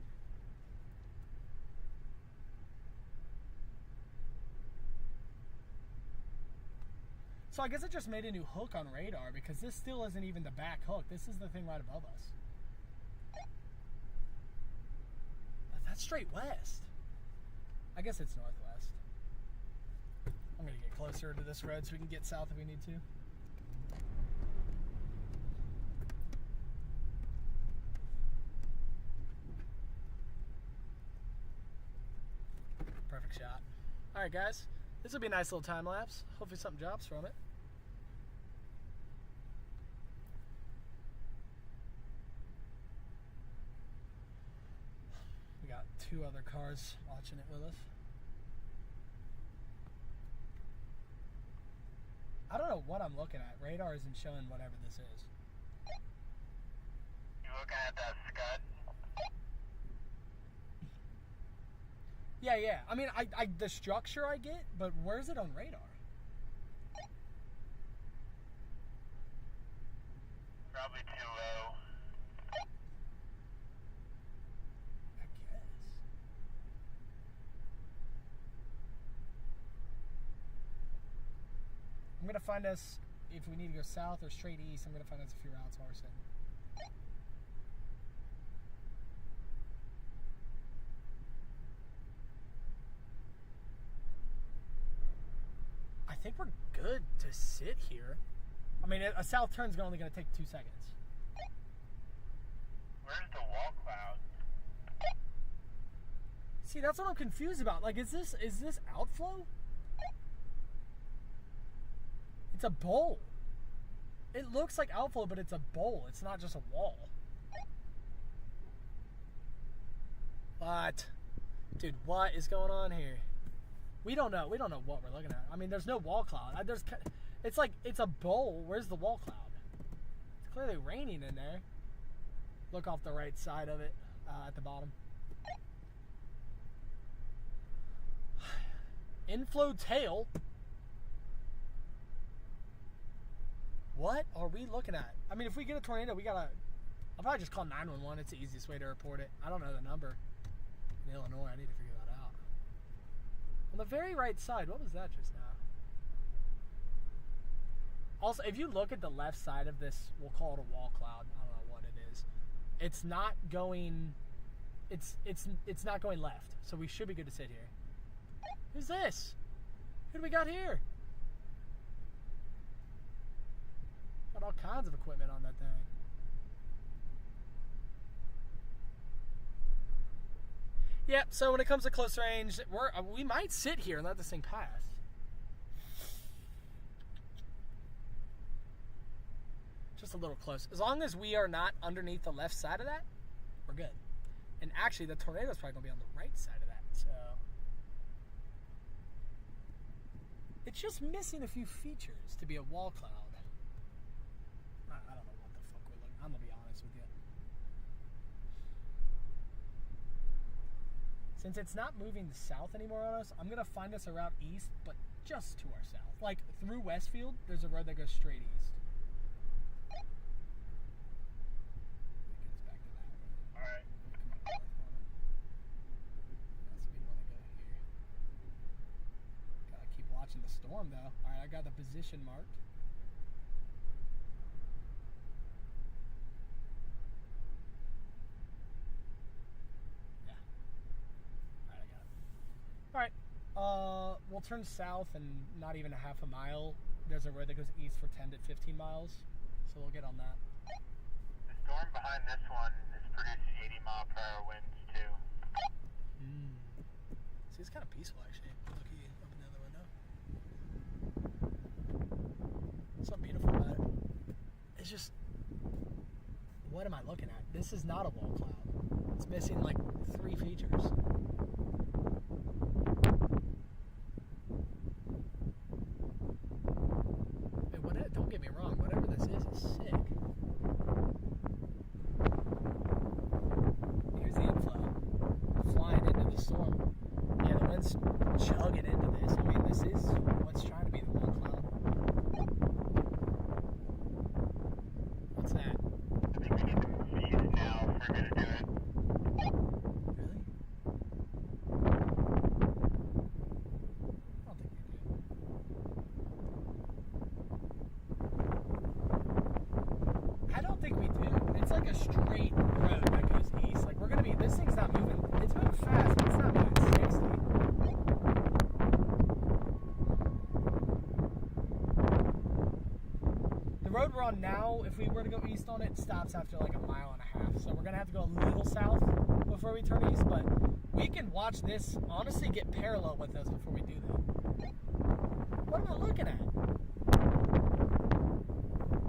So I guess it just made a new hook on radar because this still isn't even the back hook. This is the thing right above us. That's straight west. I guess it's northwest. I'm gonna get closer to this road so we can get south if we need to. Perfect shot. Alright guys, this will be a nice little time lapse. Hopefully something drops from it. We got 2 other cars watching it with us. I don't know what I'm looking at. Radar isn't showing whatever this is. You looking at that Scud? Yeah. I mean, I the structure I get, but where's it on radar? Probably too low. I guess. I'm gonna find us, if we need to go south or straight east, I'm gonna find us a few routes while we're sitting. I think we're good to sit here. I mean, a south turn's only gonna take 2 seconds. Where's the wall cloud? See, that's what I'm confused about. Like, is this outflow? It's a bowl. It looks like outflow, but it's a bowl. It's not just a wall. What? Dude, what is going on here? We don't know. We don't know what we're looking at. I mean, there's no wall cloud. It's like, it's a bowl. Where's the wall cloud? It's clearly raining in there. Look off the right side of it at the bottom. Inflow tail. What are we looking at? I mean, if we get a tornado, we gotta... I'll probably just call 911. It's the easiest way to report it. I don't know the number. In Illinois, I need to figure that out. On the very right side, what was that just now? Also, if you look at the left side of this, we'll call it a wall cloud. I don't know what it is. It's not going... It's not going left. So we should be good to sit here. Who's this? Who do we got here? Got all kinds of equipment on that thing. Yep, so when it comes to close range, we might sit here and let this thing pass. Just a little close. As long as we are not underneath the left side of that, we're good. And actually, the tornado's probably going to be on the right side of that, so... It's just missing a few features to be a wall cloud. I don't know what the fuck we're looking. I'm gonna be honest with you. Since it's not moving south anymore on us, I'm gonna find us a route east, but just to our south. Like through Westfield, there's a road that goes straight east. Get us back to that road. All right. Come on, north on it. That's what we want to go here. Gotta keep watching the storm though. All right, I got the position marked. Alright, we'll turn south and not even a half a mile. There's a road that goes east for 10 to 15 miles, so we'll get on that. The storm behind this one is producing 80-mile-per-hour winds, too. See, it's kind of peaceful, actually. Look, you open the other window. What's so beautiful about it? It's just... What am I looking at? This is not a wall cloud. It's missing, like, 3 features. Don't get me wrong, whatever this is sick. Here's the inflow. Flying into the storm. Yeah, the wind's chugging into this. I mean, this is what's trying to be the wall cloud. What's that? I think we need to feed now if we're going to do it. Really? I don't think we do. I don't think we do. It's like a straight road that goes east. Like, we're gonna be, this thing's not moving, it's moving fast, but it's not moving 60. on now, if we were to go east on it, it stops after like 1.5 miles. So we're gonna have to go a little south before we turn east, but we can watch this honestly get parallel with us before we do that. What am I looking at?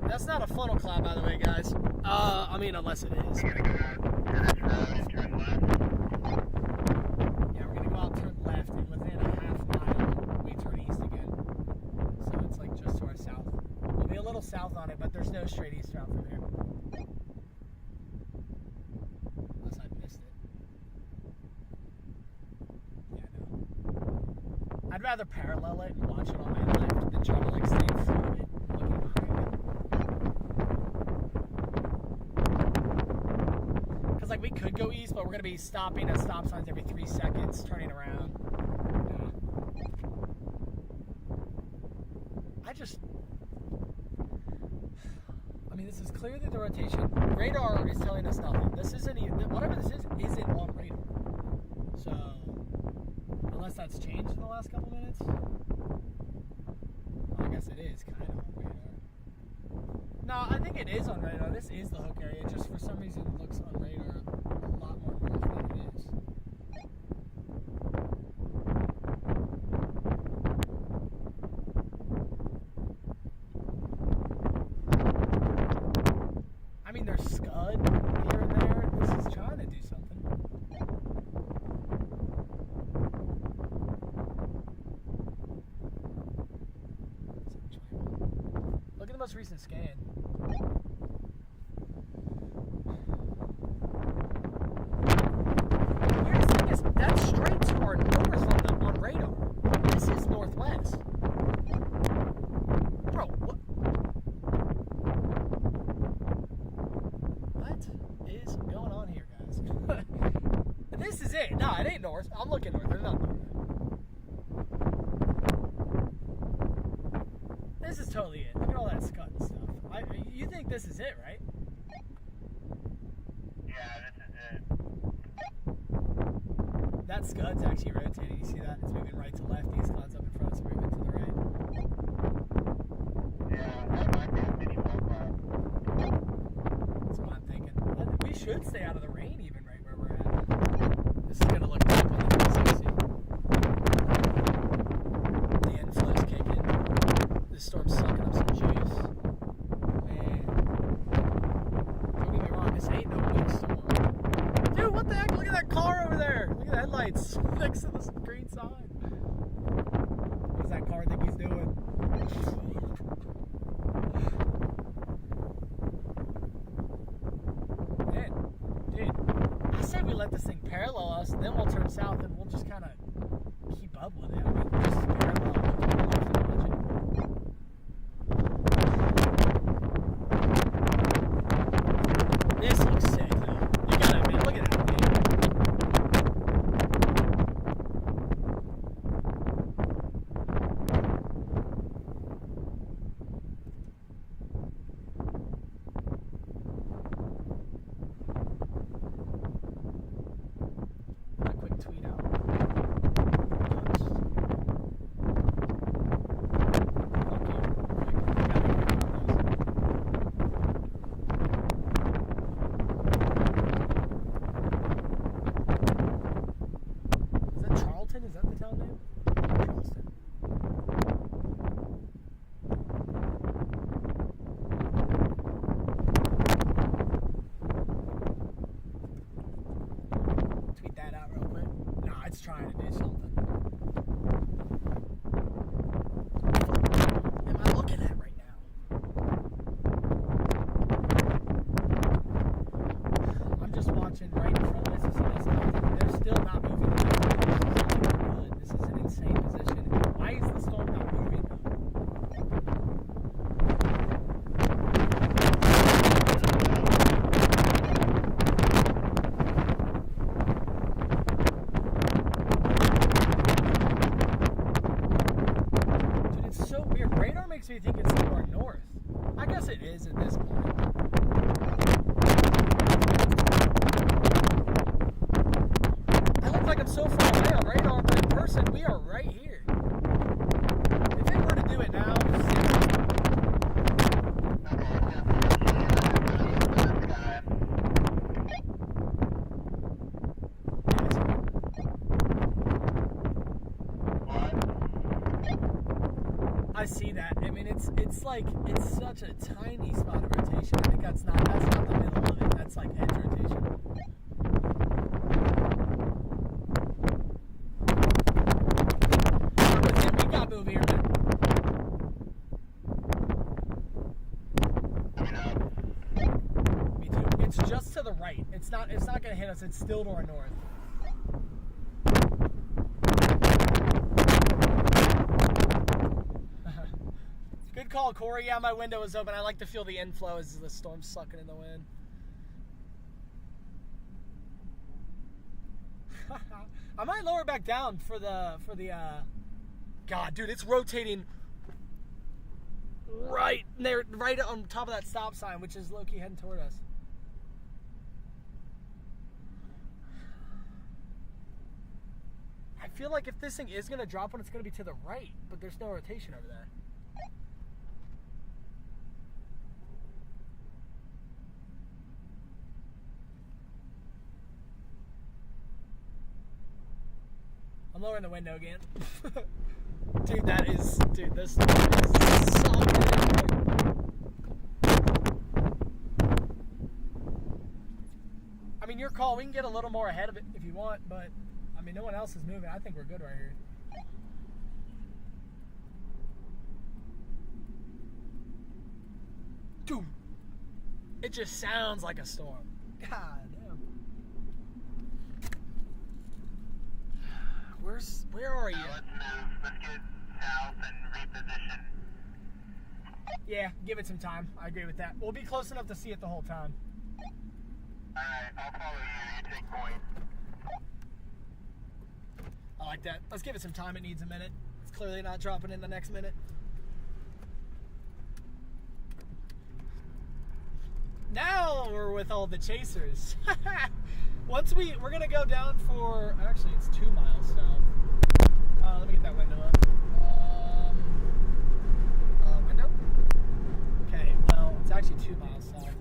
That's not a funnel cloud, by the way, guys. I mean, unless it is. You're gonna go out to this road and turn left. Yeah, we're gonna go out, turn left, and within 1/2 mile, we turn east again. So it's like just to our south. We'll be a little south on it, but there's no straight east route from here. Unless I missed it. Yeah, no. I'd rather parallel it and watch it on my left than try to like stay in front of it, looking behind me. Because like we could go east, but we're gonna be stopping at stop signs every 3 seconds, turning around. I mean, this is clearly the rotation. Radar is telling us nothing. This isn't even, whatever this isn't on radar. So, unless that's changed in the last couple minutes. Well, I guess it is kind of on radar. No, I think it is on radar. This is the hook area. Just for some reason it looks on radar a lot more north than it is. I mean, there's scud here and there. This is trying to do something. Look at the most recent scan. Weirdest thing is, that's straight to our north on radar. This is northwest. Bro, what? What is going on here, guys? This is it. No, it ain't north. I'm looking north. There's nothing north. This is totally it. Look at all that scud and stuff. You think this is it, right? Yeah, this is it. That scud's actually rotating. You see that? It's moving right to left. These clouds up in front, it's moving to the right. Yeah, that might be a mini profile. That's what I'm thinking. We should stay out of the rain even right where we're at. This is going to look dope on the 360. The inflow's kicking. This storm's sucking up some juice. Man. Don't get me wrong, this ain't no big storm. Dude, what the heck? Look at that car over there. Look at the headlights next to the green sign. What does that car think he's doing? Man, dude, I say we let this thing parallel us, and then we'll turn south, and we'll just kind of keep up with it. I mean, this is parallel. This looks sick, though. You gotta admit, look at that, man. A quick tweet out. Is that Charlton? Is that the town name? Charleston. Tweet that out real quick. Nah, it's trying to do something. What am I looking at right now? I'm just watching right in front of us. They're still not moving. This is an insane position. Why is the storm not moving though? Dude, it's so weird. Radar makes me think it's to our north. I guess it is at this point. I look like I'm so far away on radar, but in person, we are right here. If they were to do it now, Okay, I see that. I mean, it's like it's such a tiny spot of rotation. I think that's not the middle of it. That's like edge rotation. We got to move here, man. Me too. It's just to the right. It's not gonna hit us. It's still to our north. Good call, Corey. Yeah, my window is open. I like to feel the inflow as the storm's sucking in the wind. I might lower back down for the God, dude, it's rotating right there, right on top of that stop sign, which is low-key heading toward us. I feel like if this thing is gonna drop one, it's gonna be to the right, but there's no rotation over there. I'm lowering the window again. Dude, this is so good. I mean, your call. We can get a little more ahead of it if you want, but I mean, no one else is moving. I think we're good right here. Dude, it just sounds like a storm. God damn. Where are you? Let's move. Let's get south and reposition. Yeah, give it some time. I agree with that. We'll be close enough to see it the whole time. Alright, I'll follow you. You take point. I like that. Let's give it some time. It needs a minute. It's clearly not dropping in the next minute. Now we're with all the chasers. Once we're gonna go down for, actually it's 2 miles south. Let me get that window up. Window? Okay, well, it's actually 2 miles south.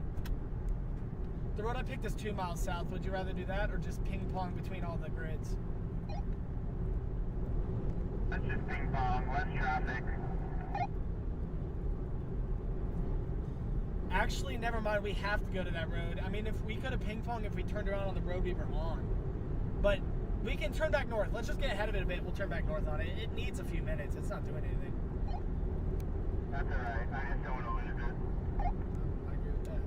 The road I picked is 2 miles south. Would you rather do that or just ping pong between all the grids? Let's just ping pong, less traffic. Actually, never mind. We have to go to that road. I mean, if we could have ping pong if we turned around on the road we were on. But we can turn back north. Let's just get ahead of it a bit. We'll turn back north on it. It needs a few minutes. It's not doing anything. That's alright. I just don't want to lose it. I agree with that.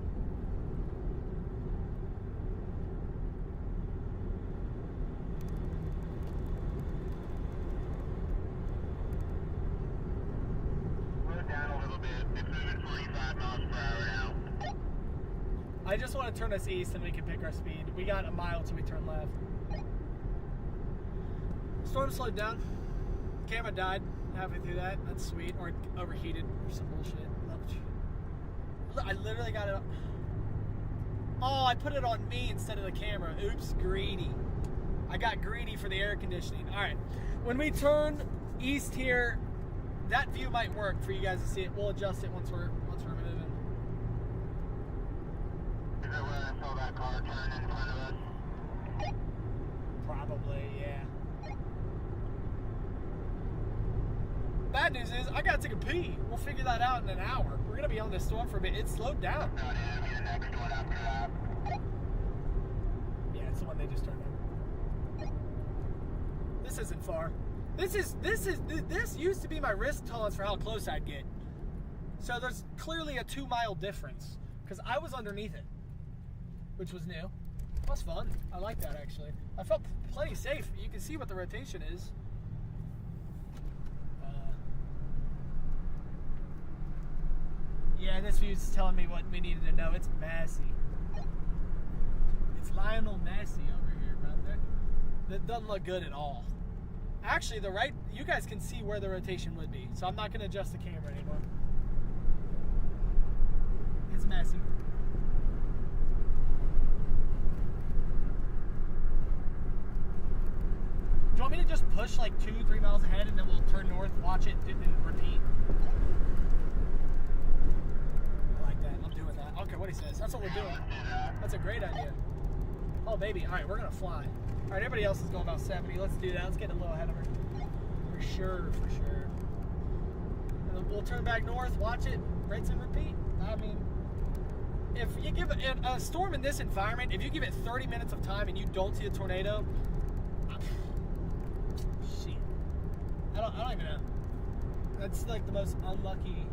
Slow down a little bit. It's moving 45 miles per hour now. I just want to turn us east and we can pick our speed. We got a mile till we turn left. Storm slowed down. Camera died halfway through that. That's sweet. Or overheated or some bullshit. I literally got it. Oh, I put it on me instead of the camera. Oops, greedy. I got greedy for the air conditioning. All right. When we turn east here, that view might work for you guys to see it. We'll adjust it once we're moving. Is that where I saw that car turn in front of us? Probably, yeah. Bad news is, I gotta take a pee. We'll figure that out in an hour. We're gonna be on this storm for a bit. It slowed down. No, it'll be the next one after that. Yeah, it's the one they just turned in. This isn't far. This used to be my risk tolerance for how close I'd get. So there's clearly a 2 mile difference because I was underneath it, which was new. That was fun. I like that actually. I felt plenty safe. You can see what the rotation is. Yeah, this view's telling me what we needed to know. It's Massey. It's Lionel Massey over here, brother. That doesn't look good at all. Actually, the right, you guys can see where the rotation would be, so I'm not going to adjust the camera anymore. It's Massey. Do you want me to just push like 2-3 miles ahead and then we'll turn north, watch it, and repeat? I don't care what he says. That's what we're doing. That's a great idea. Oh, baby. All right, we're going to fly. All right, everybody else is going about 70. Let's do that. Let's get a little ahead of her. For sure, for sure. we'll turn back north, watch it, rinse and repeat. I mean, if you give a storm in this environment, if you give it 30 minutes of time and you don't see a tornado, shit. I don't even know. That's like the most unlucky.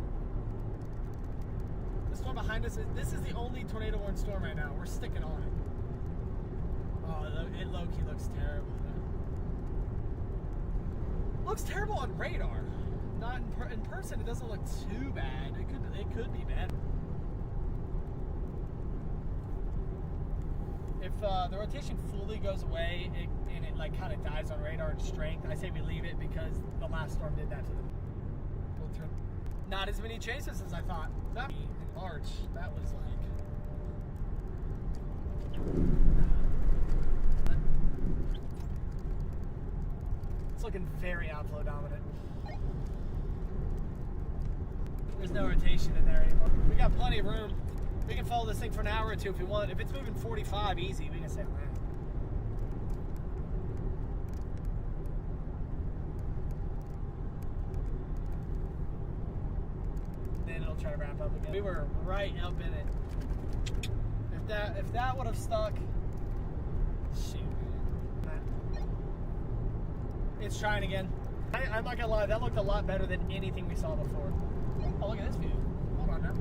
The storm behind us, this is the only tornado warned storm right now. We're sticking on it. Oh, it low-key looks terrible. Looks terrible on radar. Not in person. It doesn't look too bad. It could be bad. If the rotation fully goes away and it like kind of dies on radar and strength, I say we leave it because the last storm did that to them. Not as many chases as I thought. That in March, that was like. It's looking very outflow dominant. There's no rotation in there anymore. We got plenty of room. We can follow this thing for an hour or two if we want. If it's moving 45 easy, we can stay on that. Then it'll try to wrap up again. We were right up in it. If that would have stuck, shoot. It's trying again. I'm not gonna lie, that looked a lot better than anything we saw before. Oh, look at this view. Hold on now.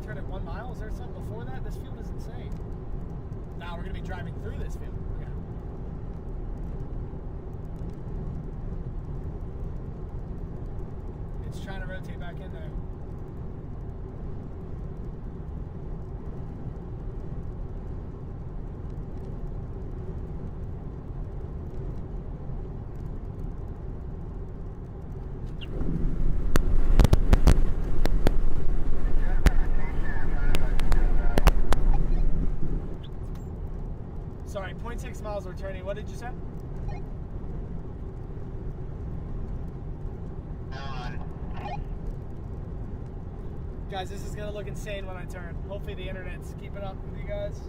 Turn it 1 mile. Is there something before that? This field is insane. Now we're gonna be driving through this field. Okay. It's trying to rotate back in there. Sorry, 0.6 miles returning. What did you say? Guys, this is going to look insane when I turn. Hopefully the internet's keeping up with you guys.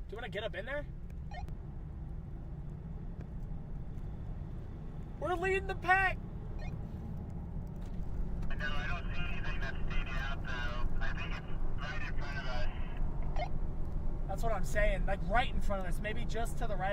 Do you want to get up in there? We're leading the pack! No, I don't see anything that's standing out though. I think it's right in front of us. That's what I'm saying. Like right in front of us. Maybe just to the right of